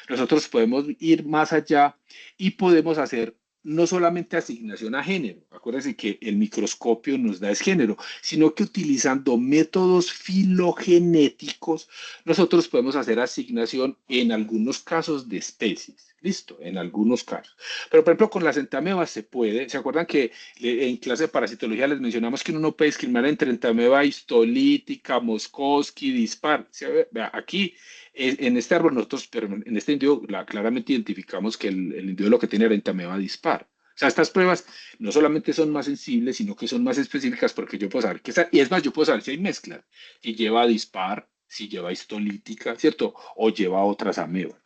nosotros podemos ir más allá y podemos hacer no solamente asignación a género, acuérdense que el microscopio nos da es género, sino que utilizando métodos filogenéticos, nosotros podemos hacer asignación en algunos casos de especies. Listo, en algunos casos. Pero, por ejemplo, con las entamebas se puede. ¿Se acuerdan que en clase de parasitología les mencionamos que uno no puede discriminar entre entameba histolítica, moscowski, dispar? Aquí en este árbol nosotros, pero en este individuo claramente identificamos que el individuo lo que tiene era entameba dispar. O sea, estas pruebas no solamente son más sensibles, sino que son más específicas porque yo puedo saber que y es más, yo puedo saber si hay mezclas, si lleva dispar, si lleva histolítica, ¿cierto? O lleva otras amebas.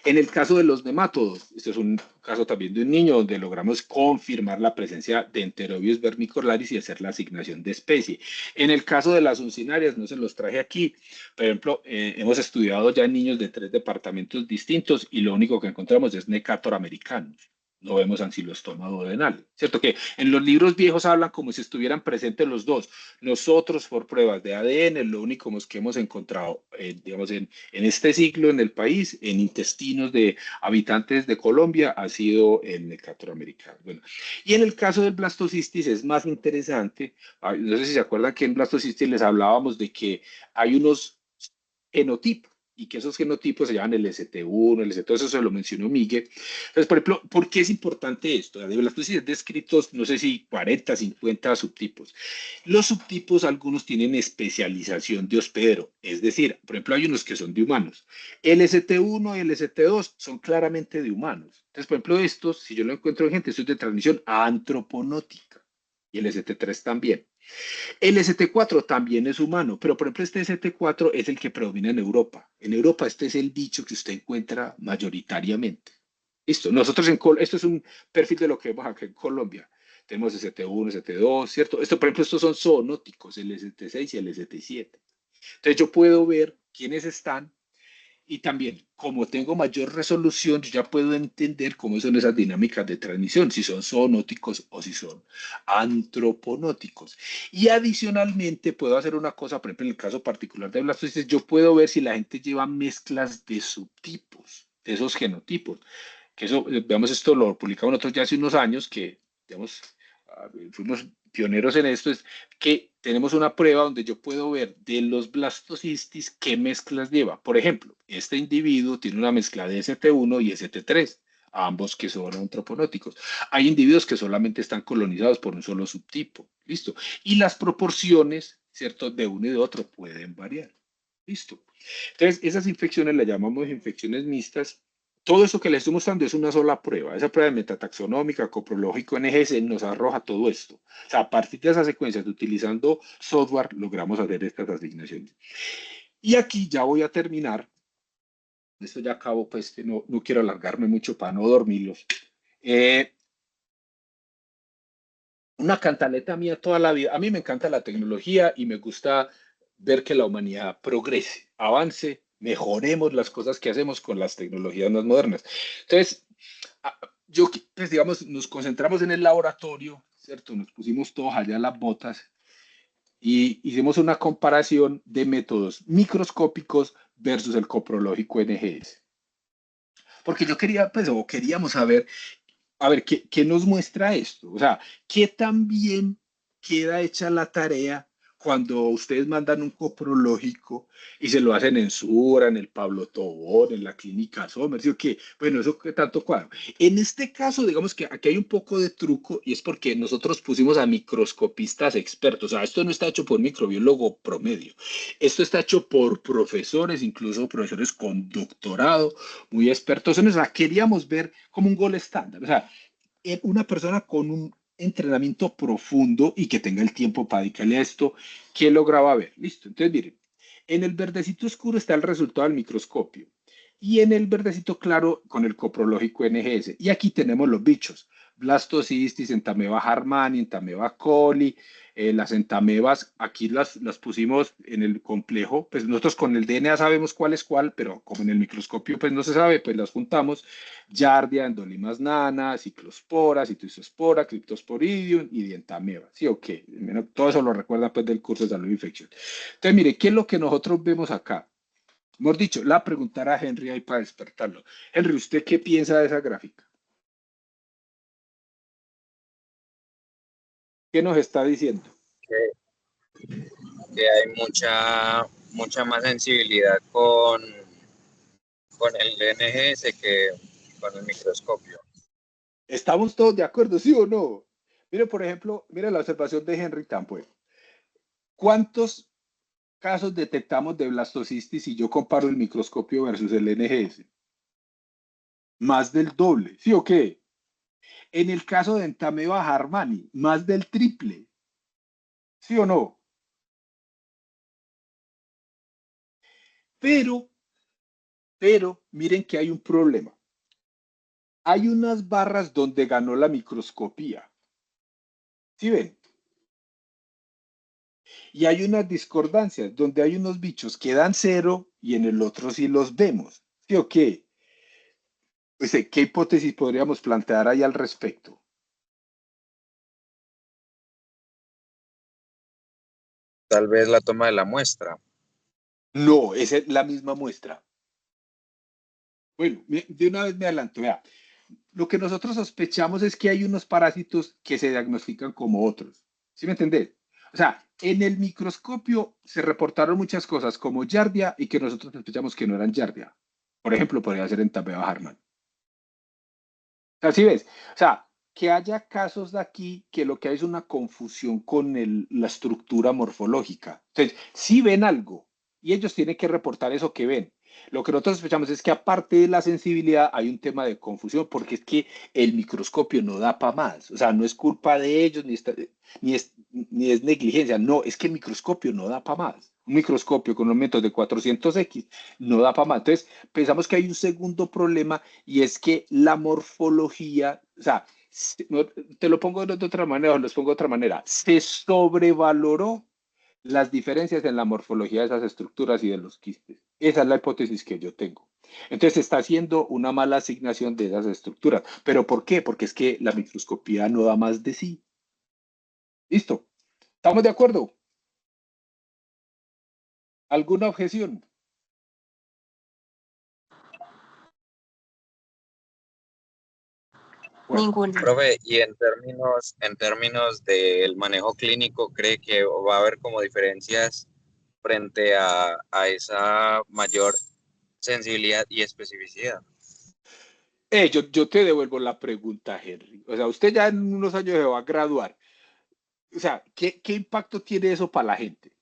En el caso de los nemátodos, este es un caso también de un niño donde logramos confirmar la presencia de Enterobius vermicularis y hacer la asignación de especie. En el caso de las uncinarias, no se los traje aquí. Por ejemplo, hemos estudiado ya niños de 3 departamentos distintos y lo único que encontramos es Necator americanus. No vemos ancilostoma duodenal, ¿cierto? Que en los libros viejos hablan como si estuvieran presentes los dos. Nosotros, por pruebas de ADN, lo único que hemos encontrado, digamos, en este ciclo en el país, en intestinos de habitantes de Colombia, ha sido el Necator americano. Bueno, y en el caso del blastocistis es más interesante. No sé si se acuerdan que en blastocistis les hablábamos de que hay unos genotipos y que esos genotipos se llaman el ST1, el ST2, eso se lo mencionó Miguel. Entonces, por ejemplo, ¿por qué es importante esto? De blastocistis descritos, no sé si 40, 50 subtipos. Los subtipos, algunos tienen especialización de hospedero, es decir, por ejemplo, hay unos que son de humanos. El ST1 y el ST2 son claramente de humanos. Entonces, por ejemplo, estos, si yo lo encuentro en gente, esto es de transmisión antroponótica y el ST3 también. El ST4 también es humano, pero por ejemplo, este ST4 es el que predomina en Europa. En Europa, este es el bicho que usted encuentra mayoritariamente. Listo. Esto es un perfil de lo que vemos acá en Colombia. Tenemos ST1, ST2, ¿cierto? Esto, por ejemplo, estos son zoonóticos, el ST6 y el ST7. Entonces yo puedo ver quiénes están y también, como tengo mayor resolución, yo ya puedo entender cómo son esas dinámicas de transmisión, si son zoonóticos o si son antroponóticos. Y adicionalmente puedo hacer una cosa, por ejemplo, en el caso particular de blastocistis, yo puedo ver si la gente lleva mezclas de subtipos, de esos genotipos. Que eso, veamos, esto lo publicamos nosotros ya hace unos años que, digamos, fuimos pioneros en esto, es que tenemos una prueba donde yo puedo ver de los blastocistis qué mezclas lleva. Por ejemplo, este individuo tiene una mezcla de ST1 y ST3, ambos que son antroponóticos. Hay individuos que solamente están colonizados por un solo subtipo, ¿listo? Y las proporciones, ¿cierto?, de uno y de otro pueden variar, ¿listo? Entonces, esas infecciones las llamamos infecciones mixtas. Todo eso que les estoy mostrando es una sola prueba. Esa prueba de metataxonómica, coprológico, NGS nos arroja todo esto. O sea, a partir de esas secuencias, utilizando software, logramos hacer estas asignaciones. Y aquí ya voy a terminar. Esto ya acabo, pues no quiero alargarme mucho para no dormirlos. Eh, una cantaleta mía toda la vida. A mí me encanta la tecnología y me gusta ver que la humanidad progrese, avance, mejoremos las cosas que hacemos con las tecnologías más modernas. Entonces, yo, pues digamos, nos concentramos en el laboratorio, ¿cierto? Nos pusimos todos allá las botas y hicimos una comparación de métodos microscópicos versus el coprológico NGS. Porque yo quería, pues, o queríamos saber, a ver, ¿qué nos muestra esto? O sea, ¿qué tan bien queda hecha la tarea cuando ustedes mandan un coprológico y se lo hacen en Sura, en el Pablo Tobón, en la clínica Sommer? ¿Sí o qué? Bueno, eso que tanto cuadro. En este caso, digamos que aquí hay un poco de truco y es porque nosotros pusimos a microscopistas expertos. O sea, esto no está hecho por un microbiólogo promedio. Esto está hecho por profesores, incluso profesores con doctorado, muy expertos en eso. O sea, queríamos ver como un gol estándar. O sea, una persona con un entrenamiento profundo y que tenga el tiempo para dedicarle a esto, ¿qué lograba ver? Listo. Entonces, miren, en el verdecito oscuro está el resultado del microscopio y en el verdecito claro con el coprológico NGS. Y aquí tenemos los bichos. Blastocystis, Entameba harmani, Entameba coli, las entamebas, aquí las pusimos en el complejo, pues nosotros con el DNA sabemos cuál es cuál, pero como en el microscopio pues no se sabe, pues las juntamos. Giardia, Endolimas nana, Ciclospora, Citoisospora, Cryptosporidium y Dientameba. Sí, ok. Todo eso lo recuerdan pues del curso de salud e infección. Entonces, mire, ¿qué es lo que nosotros vemos acá? Hemos dicho, la preguntará a Henry ahí para despertarlo. Henry, ¿usted qué piensa de esa gráfica? ¿Qué nos está diciendo? que, que hay mucha más sensibilidad con el NGS que con el microscopio. ¿Estamos todos de acuerdo, sí o no? Mire, por ejemplo, mire la observación de Henry Tampuer. ¿Cuántos casos detectamos de blastocisis si yo comparo el microscopio versus el NGS? Más del doble, ¿sí o qué? En el caso de Entameba harmani, más del triple, ¿sí o no? Pero, Pero miren que hay un problema. Hay unas barras donde ganó la microscopía. ¿Sí ven? Y hay unas discordancias donde hay unos bichos que dan cero y en el otro sí los vemos. ¿Sí o qué? Pues, ¿qué hipótesis podríamos plantear ahí al respecto? Tal vez la toma de la muestra. No, esa es la misma muestra. Bueno, de una vez me adelanto. Vea, lo que nosotros sospechamos es que hay unos parásitos que se diagnostican como otros. ¿Sí me entendés? O sea, en el microscopio se reportaron muchas cosas como Yardia y que nosotros sospechamos que no eran Yardia. Por ejemplo, podría ser en Entapeba Harman. Sea, ¿sí ves? O sea, que haya casos de aquí que lo que hay es una confusión con la estructura morfológica. Entonces, si ven algo y ellos tienen que reportar eso que ven. Lo que nosotros sospechamos es que aparte de la sensibilidad hay un tema de confusión porque es que el microscopio no da para más. O sea, no es culpa de ellos ni es negligencia. No, es que el microscopio no da para más. Un microscopio con un método de 400x no da para más. Entonces, pensamos que hay un segundo problema y es que la morfología, o sea, te lo pongo de otra manera, o los pongo de otra manera, se sobrevaloró las diferencias en la morfología de esas estructuras y de los quistes. Esa es la hipótesis que yo tengo. Entonces se está haciendo una mala asignación de esas estructuras. ¿Pero por qué? Porque es que la microscopía no da más de sí. ¿Listo? ¿Estamos de acuerdo? ¿Alguna objeción? Bueno, Ninguna. Profe, y en términos del manejo clínico, ¿cree que va a haber como diferencias frente a esa mayor sensibilidad y especificidad? yo te devuelvo la pregunta, Henry. O sea, usted ya en unos años se va a graduar. O sea, ¿qué impacto tiene eso para la gente?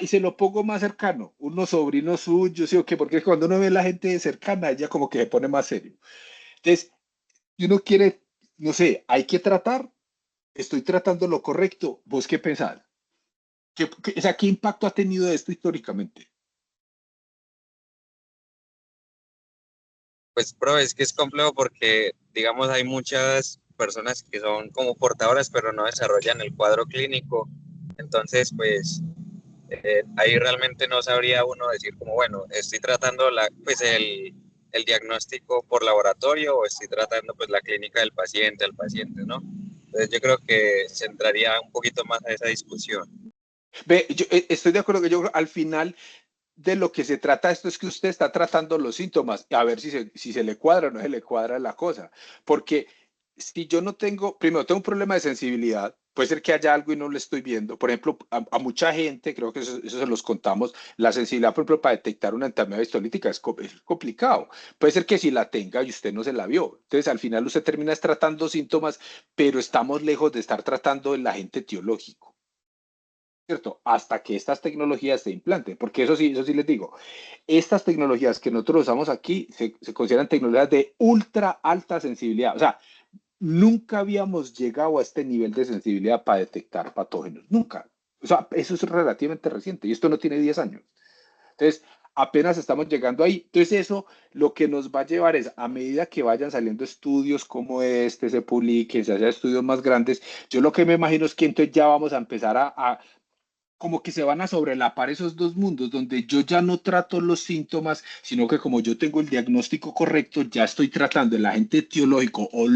Y se lo pongo más cercano, unos sobrinos suyos, ¿sí o qué? Porque cuando uno ve a la gente cercana, ella como que se pone más serio. Entonces, si uno quiere, no sé, hay que tratar, estoy tratando lo correcto, ¿vos qué pensás? O sea, ¿qué impacto ha tenido esto históricamente? Pues, profe, es que es complejo porque, digamos, hay muchas personas que son como portadoras, pero no desarrollan el cuadro clínico. Entonces, pues, ahí realmente no sabría uno decir como, bueno, estoy tratando pues el diagnóstico por laboratorio o estoy tratando pues la clínica del paciente, al paciente, ¿no? Entonces yo creo que se entraría un poquito más a esa discusión. Ve, yo estoy de acuerdo que yo al final de lo que se trata esto es que usted está tratando los síntomas, a ver si se le cuadra o no se le cuadra la cosa. Porque si yo no tengo, primero tengo un problema de sensibilidad, puede ser que haya algo y no lo estoy viendo. Por ejemplo, a mucha gente, creo que eso se los contamos, la sensibilidad, por ejemplo, para detectar una enfermedad histolítica es complicado. Puede ser que si la tenga y usted no se la vio. Entonces, al final usted termina tratando síntomas, pero estamos lejos de estar tratando el agente etiológico. ¿Cierto? Hasta que estas tecnologías se implanten, porque eso sí les digo, estas tecnologías que nosotros usamos aquí se consideran tecnologías de ultra alta sensibilidad, o sea, nunca habíamos llegado a este nivel de sensibilidad para detectar patógenos, nunca. O sea, eso es relativamente reciente y esto no tiene 10 años. Entonces, apenas estamos llegando ahí. Entonces, eso lo que nos va a llevar es, a medida que vayan saliendo estudios como este, se publiquen, se hacen estudios más grandes, yo lo que me imagino es que entonces ya vamos a empezar a como que se van a sobrelapar esos dos mundos, donde yo ya no trato los síntomas, sino que como yo tengo el diagnóstico correcto, ya estoy tratando el agente etiológico o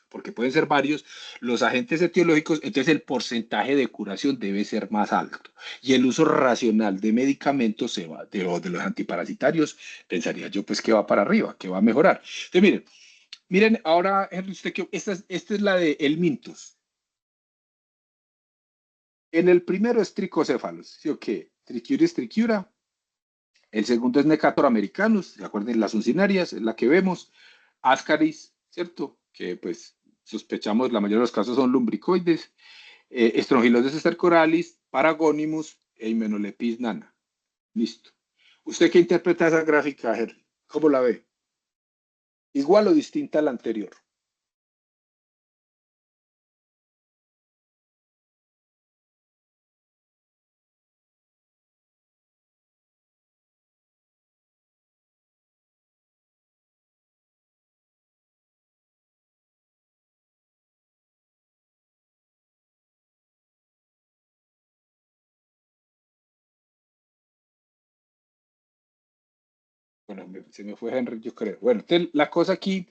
porque pueden ser varios, los agentes etiológicos, entonces el porcentaje de curación debe ser más alto. Y el uso racional de medicamentos se va, de los antiparasitarios, pensaría yo pues que va para arriba, que va a mejorar. Entonces miren, ahora, Henry, usted que esta es la de el Mintus. En el primero es tricocéfalos, ¿sí o qué? Trichiuris trichiura. El segundo es Necator americanus, ¿se acuerdan? Las uncinarias, es la que vemos. Ascaris, ¿cierto? Que pues sospechamos, la mayoría de los casos son lumbricoides. Strongyloides estercoralis, Paragonimus e Hymenelepis nana. Listo. ¿Usted qué interpreta esa gráfica, Henry? ¿Cómo la ve? ¿Igual o distinta a la anterior? Bueno, se me fue Henry, yo creo. Bueno, entonces, la cosa aquí,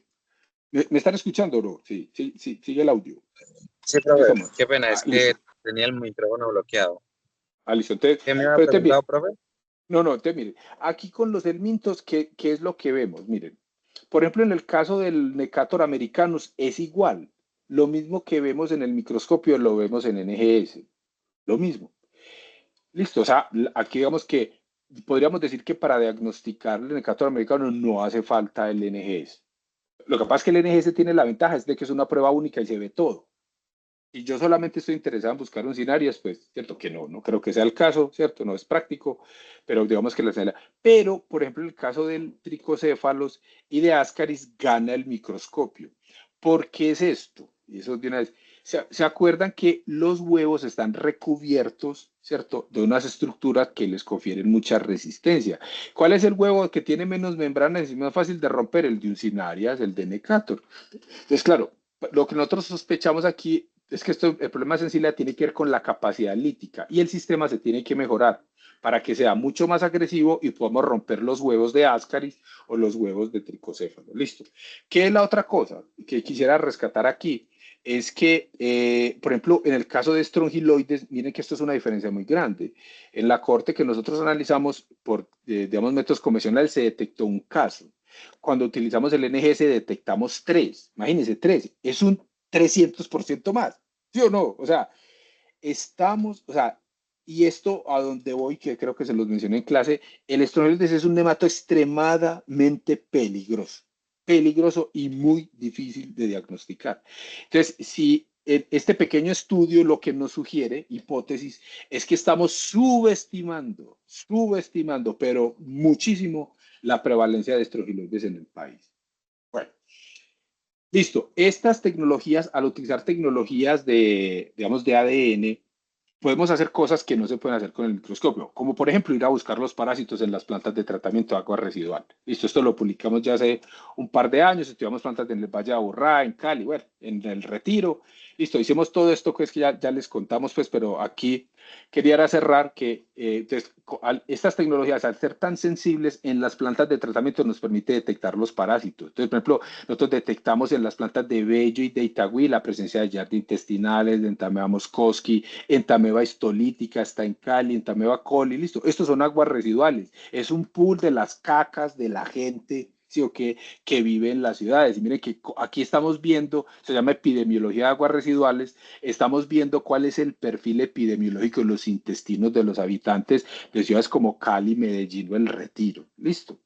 ¿me están escuchando, bro? Sí, sí, sí, sigue el audio. Sí, Sí, profe, estamos. qué pena, Ah, es que listo. tenía el micrófono bloqueado. Ah, listo. Entonces, ¿Qué me había pero entonces, preguntado, mire, profe? no, no, entonces, mire, aquí con los helmintos, ¿qué es lo que vemos? Miren, por ejemplo, en el caso del Necator americanus es igual. Lo mismo que vemos en el microscopio lo vemos en NGS. Lo mismo. Listo. O sea, aquí digamos que podríamos decir que para diagnosticar el Necator americano no hace falta el NGS. Lo que pasa es que el NGS tiene la ventaja es de que es una prueba única y se ve todo. Y yo solamente estoy interesado en buscar un Cinarias, pues, cierto que no creo que sea el caso, cierto, no es práctico, pero digamos que pero, por ejemplo, en el caso del tricocéfalos y de Ascaris gana el microscopio. ¿Por qué es esto? Y eso de una vez, ¿se acuerdan que los huevos están recubiertos, cierto, de unas estructuras que les confieren mucha resistencia? ¿Cuál es el huevo que tiene menos membranas y es más fácil de romper? El de un Cinarias, el de Necator. Entonces, claro, lo que nosotros sospechamos aquí es que el problema de sensibilidad tiene que ver con la capacidad lítica y el sistema se tiene que mejorar para que sea mucho más agresivo y podamos romper los huevos de Ascaris o los huevos de tricocéfalo. Listo. ¿Qué es la otra cosa que quisiera rescatar aquí? Es que, por ejemplo, en el caso de estrongiloides, miren que esto es una diferencia muy grande. En la corte que nosotros analizamos por, digamos, métodos convencionales, se detectó un caso. Cuando utilizamos el NGS detectamos 3. Imagínense, 3. Es un 300% más. ¿Sí o no? O sea, o sea, y esto a donde voy, que creo que se los mencioné en clase, el estrongiloides es un nemato extremadamente peligroso. Peligroso y muy difícil de diagnosticar. Entonces, si este pequeño estudio lo que nos sugiere, hipótesis, es que estamos subestimando, pero muchísimo la prevalencia de estrogiloides en el país. Bueno, listo. Estas tecnologías, al utilizar tecnologías de, digamos, de ADN, podemos hacer cosas que no se pueden hacer con el microscopio, como por ejemplo ir a buscar los parásitos en las plantas de tratamiento de agua residual. Listo, esto lo publicamos ya hace un par de años, estudiamos plantas en el Valle de Aburrá, en Cali, bueno, en el Retiro. Listo, hicimos todo esto que es que ya les contamos, pues, pero aquí quería cerrar que entonces, estas tecnologías, al ser tan sensibles en las plantas de tratamiento, nos permite detectar los parásitos. Entonces, por ejemplo, nosotros detectamos en las plantas de Bello y de Itagüí la presencia de Giardia intestinales, de Entamea moscoski, Entameba histolítica, está en Cali, Entameba coli, listo. Estos son aguas residuales. Es un pool de las cacas de la gente, ¿sí o qué? Que vive en las ciudades. Y miren que aquí estamos viendo, se llama epidemiología de aguas residuales, estamos viendo cuál es el perfil epidemiológico de los intestinos de los habitantes de ciudades como Cali, Medellín o El Retiro. Listo.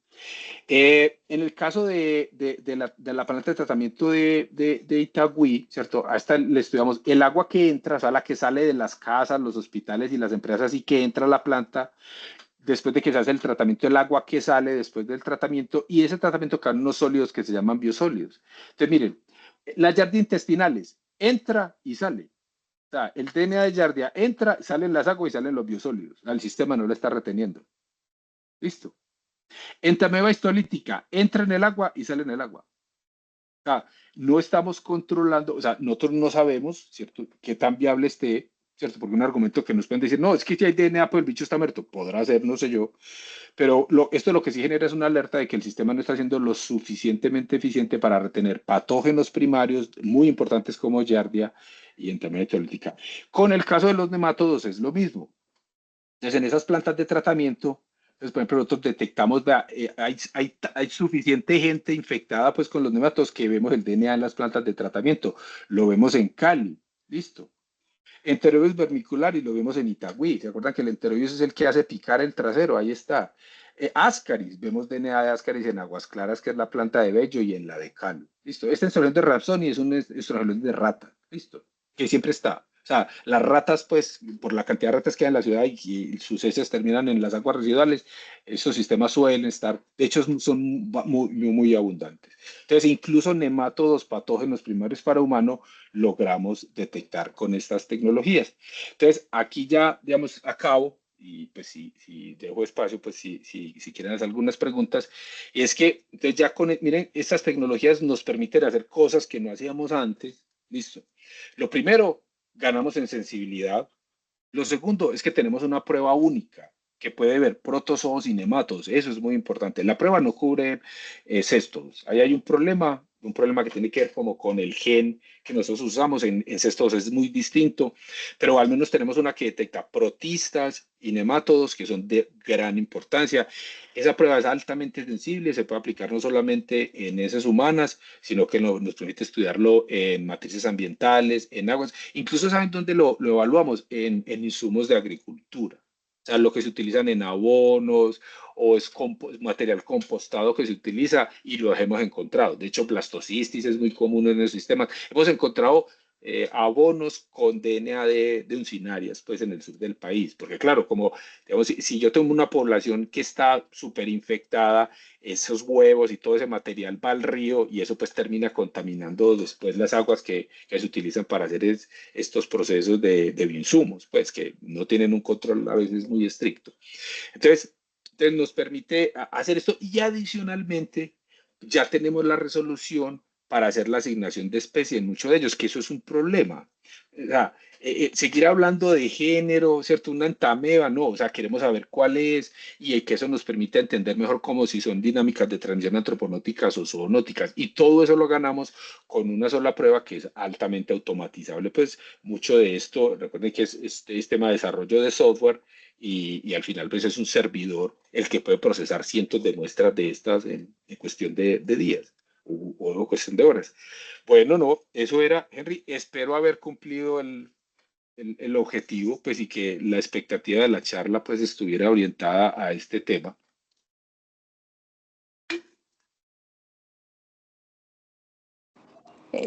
En el caso de la planta de tratamiento de Itagüí, ¿cierto? A esta le estudiamos el agua que entra, o sea, la que sale de las casas, los hospitales y las empresas y que entra a la planta después de que se hace el tratamiento, el agua que sale después del tratamiento y ese tratamiento quedan unos sólidos que se llaman biosólidos. Entonces, miren, las yardas intestinales entra y sale. O sea, el DNA de Yardia entra, salen las aguas y salen los biosólidos. El sistema no lo está reteniendo. Listo. Entameba histolítica entra en el agua y sale en el agua. O sea, no estamos controlando, o sea, nosotros no sabemos, ¿cierto?, qué tan viable esté, ¿cierto? Porque un argumento que nos pueden decir, no, es que si hay DNA, pues el bicho está muerto. Podrá ser, no sé yo. Pero esto lo que sí genera es una alerta de que el sistema no está siendo lo suficientemente eficiente para retener patógenos primarios muy importantes como Giardia y Entameba histolítica. Con el caso de los nematodos es lo mismo. Entonces, en esas plantas de tratamiento, pues, por ejemplo, nosotros detectamos, hay suficiente gente infectada pues, con los nematodos que vemos el DNA en las plantas de tratamiento. Lo vemos en Cali, listo. Enterovirus vermicularis lo vemos en Itagüí. ¿Se acuerdan que el enterovirus es el que hace picar el trasero? Ahí está. Ascaris, vemos DNA de Ascaris en Aguas Claras, que es la planta de Bello, y en la de Cali. Listo. Este estrogeno de Rapsoni es un estrogeno de rata. Listo. Que siempre está. O sea, las ratas, pues, por la cantidad de ratas que hay en la ciudad y sus heces terminan en las aguas residuales, esos sistemas suelen estar, de hecho, son muy abundantes. Entonces, incluso nematodos patógenos primarios para humano logramos detectar con estas tecnologías. Entonces, aquí ya, digamos, acabo y pues si dejo espacio, pues si quieren hacer algunas preguntas, y es que, entonces ya miren, estas tecnologías nos permiten hacer cosas que no hacíamos antes, listo. Lo primero, ganamos en sensibilidad. Lo segundo es que tenemos una prueba única. que puede ver protozoos y nematodos. Eso es muy importante. La prueba no cubre cestos. Ahí hay un problema que tiene que ver como con el gen que nosotros usamos en cestos, es muy distinto, pero al menos tenemos una que detecta protistas y nematodos que son de gran importancia. Esa prueba es altamente sensible, se puede aplicar no solamente en heces humanas, sino que nos permite estudiarlo en matrices ambientales, en aguas. Incluso saben dónde lo evaluamos, en insumos de agricultura. O sea, lo que se utilizan en abonos o es material compostado que se utiliza y lo hemos encontrado. De hecho, blastocistis es muy común en el sistema. Hemos encontrado abonos con DNA de uncinarias, pues en el sur del país. Porque claro, como digamos, si yo tengo una población que está súper infectada, esos huevos y todo ese material va al río y eso pues termina contaminando después las aguas que se utilizan para hacer estos procesos de bioinsumos, pues que no tienen un control a veces muy estricto. Entonces nos permite hacer esto y adicionalmente ya tenemos la resolución para hacer la asignación de especie en muchos de ellos, que eso es un problema. O sea, seguir hablando de género, ¿cierto? Una entameba, no, o sea, queremos saber cuál es y que eso nos permite entender mejor cómo si son dinámicas de transición antropológicas o zoonóticas. Y todo eso lo ganamos con una sola prueba que es altamente automatizable. Pues mucho de esto, recuerden que es este sistema de desarrollo de software y al final pues es un servidor el que puede procesar cientos de muestras de estas en cuestión de días o cuestión de horas. Bueno, no, eso era, Henry, espero haber cumplido el objetivo, pues y que la expectativa de la charla pues estuviera orientada a este tema.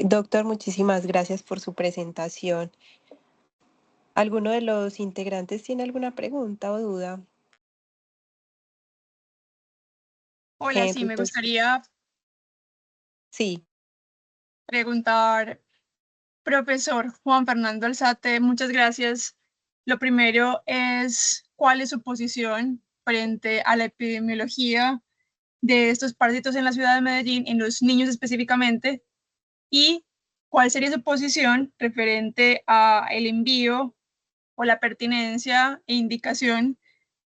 Doctor, muchísimas gracias por su presentación. ¿Alguno de los integrantes tiene alguna pregunta o duda? Hola, sí, Henry, me pues gustaría sí. preguntar, profesor Juan Fernando Alzate, muchas gracias. Lo primero es, ¿cuál es su posición frente a la epidemiología de estos parásitos en la ciudad de Medellín, en los niños específicamente? ¿Y cuál sería su posición referente a el envío o la pertinencia e indicación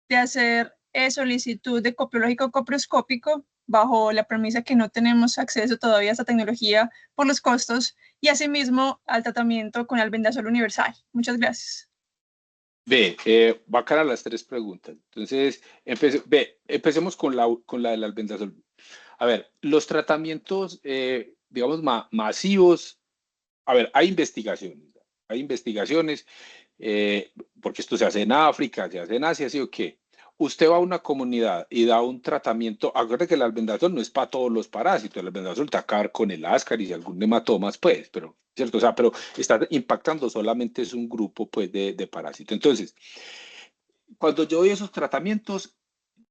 de hacer solicitud de copiológico coproscópico bajo la premisa que no tenemos acceso todavía a esta tecnología por los costos y asimismo al tratamiento con albendazol universal? Muchas gracias. Ve, va a cara las tres preguntas. Entonces, empecemos con la del albendazol. A ver, los tratamientos, digamos, masivos, a ver, hay investigaciones, porque esto se hace en África, se hace en Asia, ¿sí o qué? Usted va a una comunidad y da un tratamiento, acuérdate que el albendazol no es para todos los parásitos, el albendazol te acabar con el ascaris y algún nematomas, pues, pero, ¿cierto? O sea, pero está impactando solamente es un grupo, pues, de parásitos. Entonces, cuando yo doy esos tratamientos,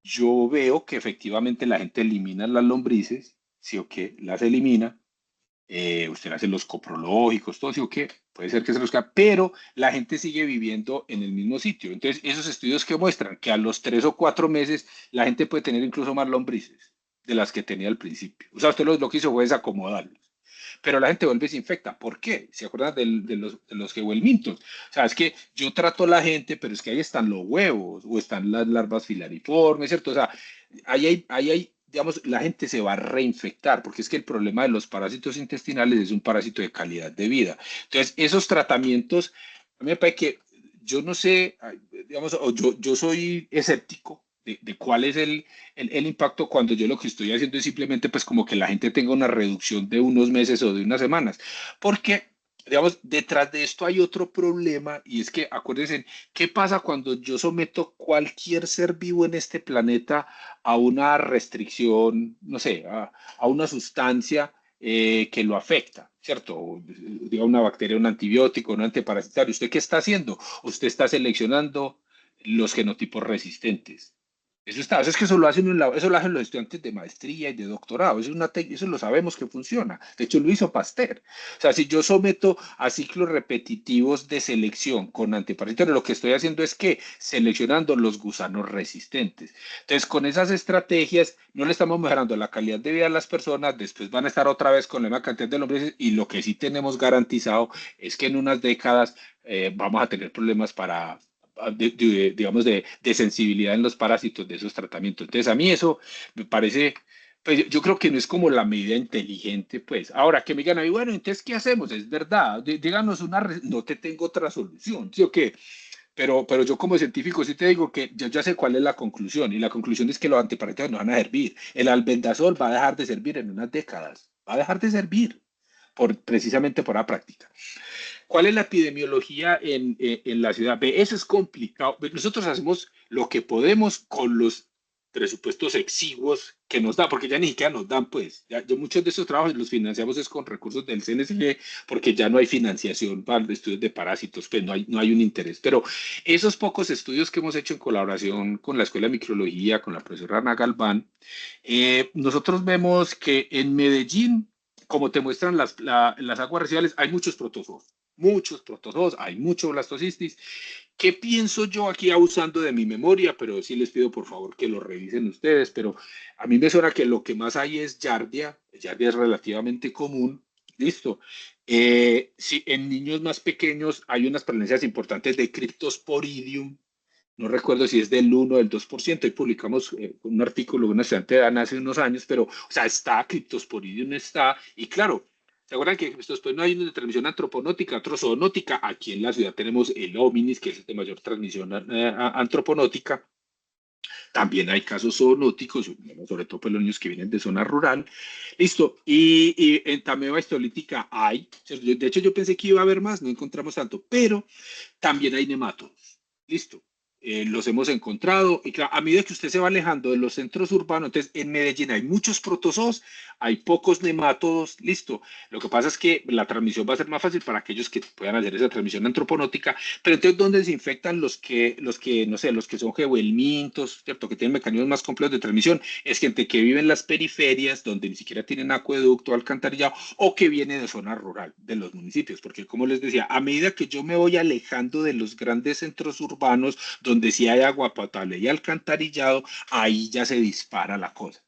yo veo que efectivamente la gente elimina las lombrices, ¿sí o qué? Las elimina, usted hace los coprológicos, todo, ¿sí o qué? Puede ser que se los quede, pero la gente sigue viviendo en el mismo sitio. Entonces, esos estudios que muestran que a los 3 o 4 meses la gente puede tener incluso más lombrices de las que tenía al principio. O sea, usted lo que hizo fue desacomodarlos. Pero la gente vuelve y se infecta. ¿Por qué? ¿Se acuerdan de los Gewelmintos? O sea, es que yo trato a la gente, pero es que ahí están los huevos o están las larvas filariformes, ¿cierto? O sea, ahí hay, digamos, la gente se va a reinfectar, porque es que el problema de los parásitos intestinales es un parásito de calidad de vida. Entonces, esos tratamientos, a mí me parece que yo no sé, digamos, o yo soy escéptico de cuál es el impacto cuando yo lo que estoy haciendo es simplemente pues como que la gente tenga una reducción de unos meses o de unas semanas. Porque, digamos, detrás de esto hay otro problema y es que acuérdense, ¿qué pasa cuando yo someto cualquier ser vivo en este planeta a una restricción, no sé, a una sustancia que lo afecta? ¿Cierto? Diga una bacteria, un antibiótico, un antiparasitario. ¿Usted qué está haciendo? Usted está seleccionando los genotipos resistentes. Eso es que eso lo hacen, eso lo hacen los estudiantes de maestría y de doctorado. Eso lo sabemos que funciona. De hecho, lo hizo Pasteur. O sea, si yo someto a ciclos repetitivos de selección con antiparasitarios, lo que estoy haciendo es que seleccionando los gusanos resistentes. Entonces, con esas estrategias, no le estamos mejorando la calidad de vida a las personas. Después van a estar otra vez con la misma cantidad de lombrices. Y lo que sí tenemos garantizado es que en unas décadas vamos a tener problemas digamos, de sensibilidad en los parásitos de esos tratamientos. Entonces, a mí eso me parece, pues yo creo que no es como la medida inteligente, pues. Ahora, que me digan a mí, bueno, entonces, ¿qué hacemos? Es verdad, díganos no te tengo otra solución, ¿sí o qué? Pero yo como científico sí te digo que yo ya sé cuál es la conclusión, y la conclusión es que los antiparasitas no van a servir. El albendazol va a dejar de servir en unas décadas, va a dejar de servir precisamente por la práctica. ¿Cuál es la epidemiología en la ciudad? Ve, eso es complicado. Nosotros hacemos lo que podemos con los presupuestos exiguos que nos dan, porque ya ni siquiera nos dan, pues, muchos de esos trabajos los financiamos es con recursos del CNSG, porque ya no hay financiación para estudios de parásitos, pues no hay un interés. Pero esos pocos estudios que hemos hecho en colaboración con la Escuela de Microbiología, con la profesora Ana Galván, nosotros vemos que en Medellín, como te muestran las aguas residuales, hay muchos protozoos, hay mucho blastocistis. ¿Qué pienso yo aquí abusando de mi memoria? Pero sí les pido por favor que lo revisen ustedes, pero a mí me suena que lo que más hay es Giardia. Giardia es relativamente común, listo. Sí, en niños más pequeños hay unas prevalencias importantes de Cryptosporidium. No recuerdo si es del 1 o del 2%, y publicamos un artículo de una estudiante de ANA hace unos años, pero, o sea, está, Cryptosporidium está, y claro, ¿se acuerdan que después no hay una de transmisión antroponótica, otro zoonótica? Aquí en la ciudad tenemos el hominis, que es el de mayor transmisión antroponótica. También hay casos zoonóticos, sobre todo por los niños que vienen de zona rural. Listo. Y en Tameva histolítica hay, de hecho yo pensé que iba a haber más, no encontramos tanto, pero también hay nematodos. Listo. Los hemos encontrado y claro, a medida que usted se va alejando de los centros urbanos, entonces en Medellín hay muchos protozoos, hay pocos nemátodos, listo. Lo que pasa es que la transmisión va a ser más fácil para aquellos que puedan hacer esa transmisión antroponótica, pero entonces ¿dónde se infectan no sé, los que son geohelmintos, ¿cierto? Que tienen mecanismos más complejos de transmisión? Es gente que vive en las periferias, donde ni siquiera tienen acueducto, alcantarillado, o que viene de zona rural, de los municipios, porque como les decía, a medida que yo me voy alejando de los grandes centros urbanos, donde sí hay agua potable y alcantarillado, ahí ya se dispara la cosa.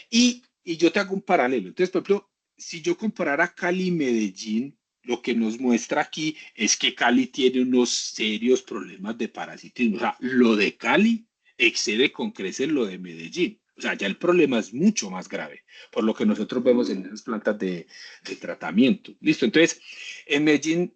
Y yo te hago un paralelo. Entonces, por ejemplo, si yo comparara Cali y Medellín, lo que nos muestra aquí es que Cali tiene unos serios problemas de parasitismo. O sea, lo de Cali excede con creces lo de Medellín. O sea, ya el problema es mucho más grave, por lo que nosotros vemos en esas plantas de tratamiento. Listo. Entonces, en Medellín,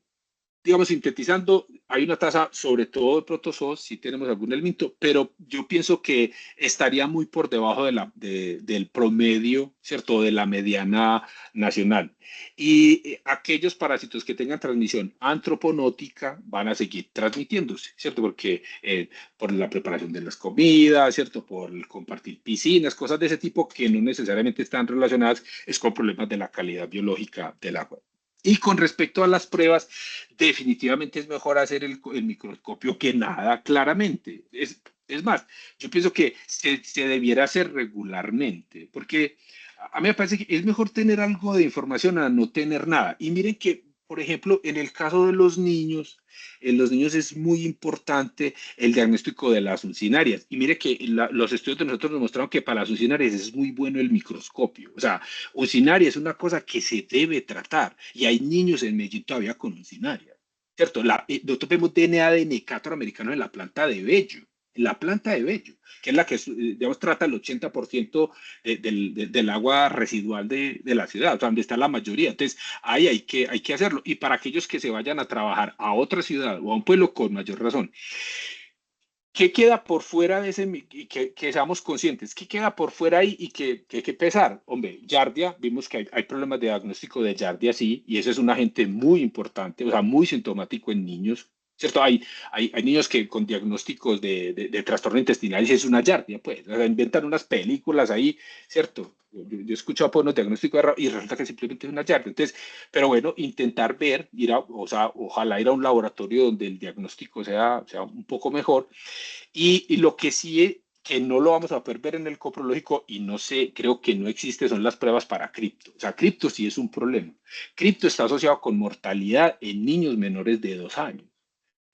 digamos, sintetizando, hay una tasa sobre todo de protozoos, si tenemos algún elemento, pero yo pienso que estaría muy por debajo del promedio, ¿cierto? De la mediana nacional. Y aquellos parásitos que tengan transmisión antroponótica van a seguir transmitiéndose, ¿cierto? Porque por la preparación de las comidas, ¿cierto? Por el compartir piscinas, cosas de ese tipo que no necesariamente están relacionadas es con problemas de la calidad biológica del agua. Y con respecto a las pruebas, definitivamente es mejor hacer el microscopio que nada, claramente. Es más, yo pienso que se debiera hacer regularmente, porque a mí me parece que es mejor tener algo de información a no tener nada. Y miren que, por ejemplo, en el caso de los niños, en los niños es muy importante el diagnóstico de las uncinarias. Y mire que los estudios de nosotros nos mostraron que para las uncinarias es muy bueno el microscopio. O sea, uncinaria es una cosa que se debe tratar. Y hay niños en Medellín todavía con uncinaria. ¿Cierto? Nosotros vemos DNA de Necator americano en la planta de Bello. En la planta de Bello, que es la que, digamos, trata el 80% del agua residual de la ciudad, o sea, donde está la mayoría. Entonces, ahí hay que hacerlo. Y para aquellos que se vayan a trabajar a otra ciudad o a un pueblo, con mayor razón. ¿Qué queda por fuera de ese, y que seamos conscientes? ¿Qué queda por fuera ahí y que hay que pesar? Hombre, Giardia, vimos que hay problemas de diagnóstico de Giardia, sí, y eso es un agente muy importante, o sea, muy sintomático en niños, ¿cierto? Hay niños que con diagnósticos de trastorno intestinal y es una Giardia, pues, o sea, inventan unas películas ahí, ¿cierto? Yo he escuchado por unos diagnósticos y resulta que simplemente es una Giardia. Entonces, pero bueno, intentar ver, o sea, ojalá ir a un laboratorio donde el diagnóstico sea un poco mejor. Y lo que sí es que no lo vamos a poder ver en el coprológico y no sé, creo que no existe, son las pruebas para cripto. O sea, cripto sí es un problema. Cripto está asociado con mortalidad en niños menores de 2 años.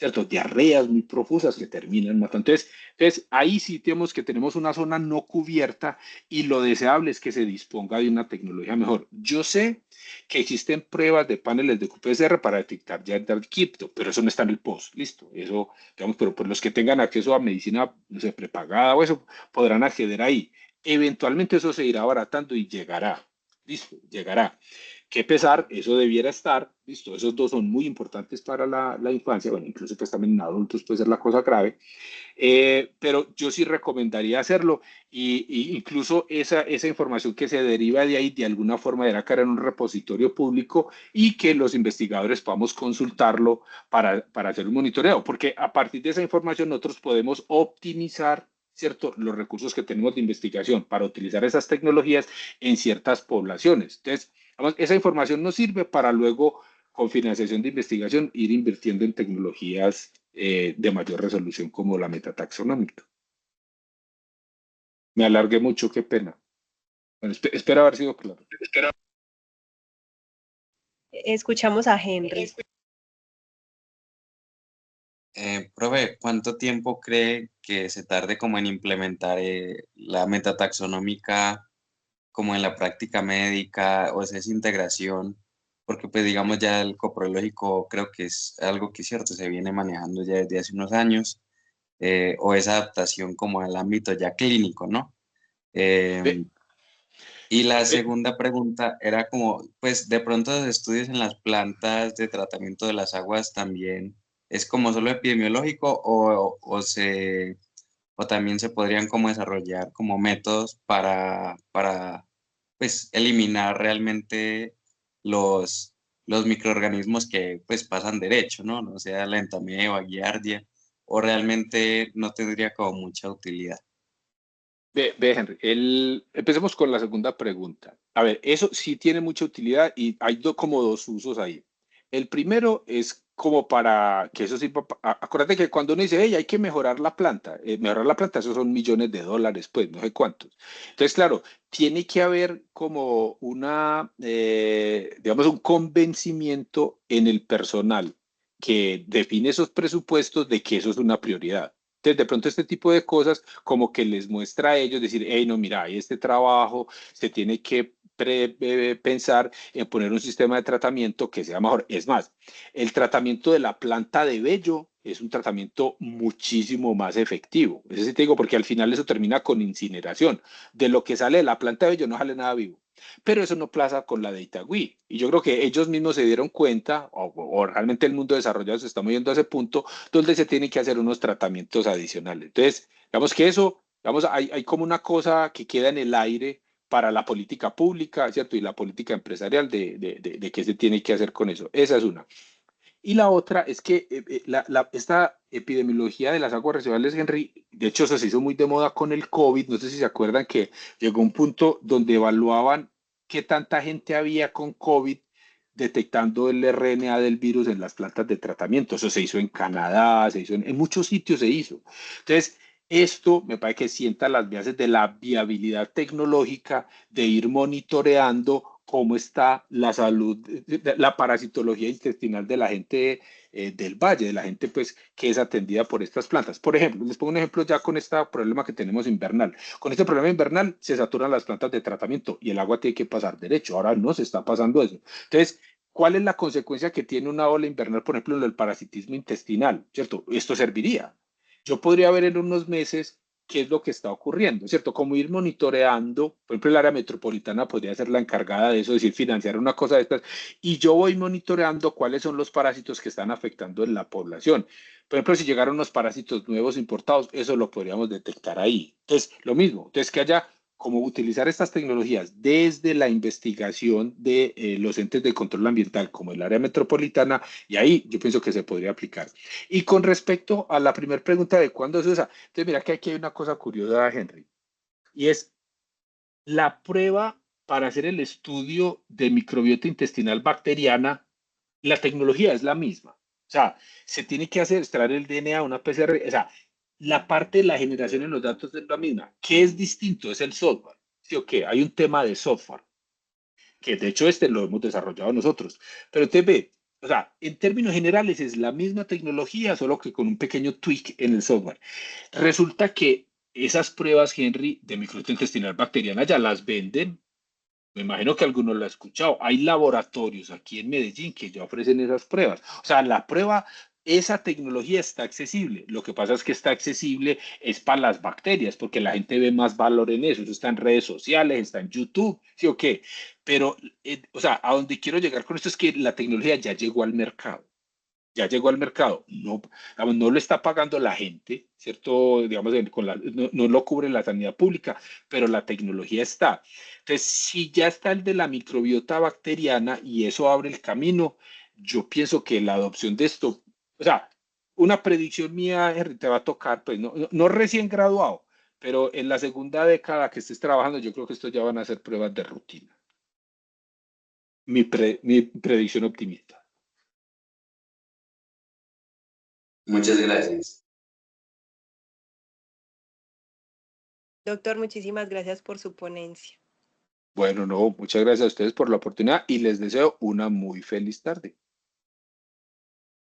¿cierto? Diarreas muy profusas que terminan matando. Entonces, ahí sí tenemos una zona no cubierta y lo deseable es que se disponga de una tecnología mejor. Yo sé que existen pruebas de paneles de QPCR para detectar ya el cripto, pero eso no está en el post, listo. Eso, digamos, pero por los que tengan acceso a medicina, no sé, prepagada o eso, podrán acceder ahí. Eventualmente eso se irá abaratando y llegará, listo, llegará. Qué pesar, eso debiera estar, listo, esos dos son muy importantes para la infancia, bueno, incluso pues también en adultos puede ser la cosa grave, pero yo sí recomendaría hacerlo y incluso esa información que se deriva de ahí de alguna forma deberá caer en un repositorio público y que los investigadores podamos consultarlo para hacer un monitoreo, porque a partir de esa información nosotros podemos optimizar, ¿cierto?, los recursos que tenemos de investigación para utilizar esas tecnologías en ciertas poblaciones. Entonces, vamos, esa información nos sirve para luego, con financiación de investigación, ir invirtiendo en tecnologías de mayor resolución como la metataxonómica. Me alargué mucho, qué pena. Bueno, espero haber sido claro. Escuchamos a Henry. Profe, ¿cuánto tiempo cree que se tarde como en implementar la metataxonómica como en la práctica médica o esa integración? Porque pues digamos ya el coprológico creo que es algo que es cierto, se viene manejando ya desde hace unos años, o esa adaptación como al ámbito ya clínico, ¿no? Ve, Y la ve, segunda pregunta era como, pues de pronto los estudios en las plantas de tratamiento de las aguas también es como solo epidemiológico o también se podrían como desarrollar como métodos para pues eliminar realmente los microorganismos que pues pasan derecho, ¿no? No sea la entameba, giardia, o realmente no tendría como mucha utilidad. Henry, empecemos con la segunda pregunta. A ver, eso sí tiene mucha utilidad y hay como dos usos ahí. El primero es como para que eso sirva. Acuérdate que cuando uno dice, hey, hay que mejorar la planta, esos son millones de dólares, pues no sé cuántos. Entonces, claro, tiene que haber como digamos, un convencimiento en el personal que define esos presupuestos de que eso es una prioridad. Entonces, de pronto este tipo de cosas como que les muestra a ellos, decir, hey, no, mira, hay este trabajo, se tiene que pensar en poner un sistema de tratamiento que sea mejor. Es más, el tratamiento de la planta de vello es un tratamiento muchísimo más efectivo. Eso sí te digo, porque al final eso termina con incineración. De lo que sale de la planta de vello no sale nada vivo. Pero eso no pasa con la de Itagüí. Y yo creo que ellos mismos se dieron cuenta, o realmente el mundo desarrollado se está moviendo a ese punto, donde se tienen que hacer unos tratamientos adicionales. Entonces, digamos que eso, digamos, hay como una cosa que queda en el aire para la política pública, ¿cierto? Y la política empresarial de qué se tiene que hacer con eso. Esa es una. Y la otra es que esta epidemiología de las aguas residuales, Henry, de hecho, eso se hizo muy de moda con el COVID. No sé si se acuerdan que llegó un punto donde evaluaban qué tanta gente había con COVID detectando el RNA del virus en las plantas de tratamiento. Eso se hizo en Canadá, se hizo en muchos sitios se hizo. Entonces, esto me parece que sienta las bases de la viabilidad tecnológica de ir monitoreando cómo está la salud, la parasitología intestinal de la gente del valle, de la gente pues que es atendida por estas plantas. Por ejemplo, les pongo un ejemplo ya con este problema que tenemos invernal. Con este problema invernal se saturan las plantas de tratamiento y el agua tiene que pasar derecho. Ahora no se está pasando eso. Entonces, ¿cuál es la consecuencia que tiene una ola invernal, por ejemplo, en el parasitismo intestinal? ¿Cierto? Esto serviría. Yo podría ver en unos meses qué es lo que está ocurriendo, ¿cierto? Como ir monitoreando, por ejemplo, el área metropolitana podría ser la encargada de eso, es decir, financiar una cosa de estas, y yo voy monitoreando cuáles son los parásitos que están afectando en la población. Por ejemplo, si llegaron unos parásitos nuevos importados, eso lo podríamos detectar ahí. Entonces, lo mismo, entonces que haya como utilizar estas tecnologías desde la investigación de los entes de control ambiental como el área metropolitana, y ahí yo pienso que se podría aplicar. Y con respecto a la primera pregunta de cuándo se usa, entonces mira que aquí hay una cosa curiosa, Henry, y es la prueba para hacer el estudio de microbiota intestinal bacteriana, la tecnología es la misma. O sea, se tiene que hacer, extraer el DNA, una PCR, o sea, la parte de la generación en los datos es la misma. ¿Qué es distinto? Es el software. ¿Sí o qué? Hay un tema de software, que de hecho este lo hemos desarrollado nosotros. Pero usted ve, O sea, en términos generales es la misma tecnología, solo que con un pequeño tweak en el software. Resulta que esas pruebas, Henry, de microbiota intestinal bacteriana ya las venden. Me imagino que algunos lo han escuchado. Hay laboratorios aquí en Medellín que ya ofrecen esas pruebas. O sea, la prueba, esa tecnología está accesible. Lo que pasa es que está accesible es para las bacterias, porque la gente ve más valor en eso. Eso está en redes sociales, está en YouTube, ¿sí o qué? Pero, o sea, a donde quiero llegar con esto es que la tecnología ya llegó al mercado. Ya llegó al mercado, no, digamos, no lo está pagando la gente, ¿cierto? Digamos, no, no lo cubre la sanidad pública, pero la tecnología está. Entonces, si ya está el de la microbiota bacteriana y eso abre el camino, yo pienso que la adopción de esto, o sea, una predicción mía, Henry, te va a tocar, pues no recién graduado, pero en la segunda década que estés trabajando, yo creo que esto ya van a ser pruebas de rutina. Mi predicción optimista. Muchas gracias. Doctor, muchísimas gracias por su ponencia. Bueno, no, muchas gracias a ustedes por la oportunidad y les deseo una muy feliz tarde.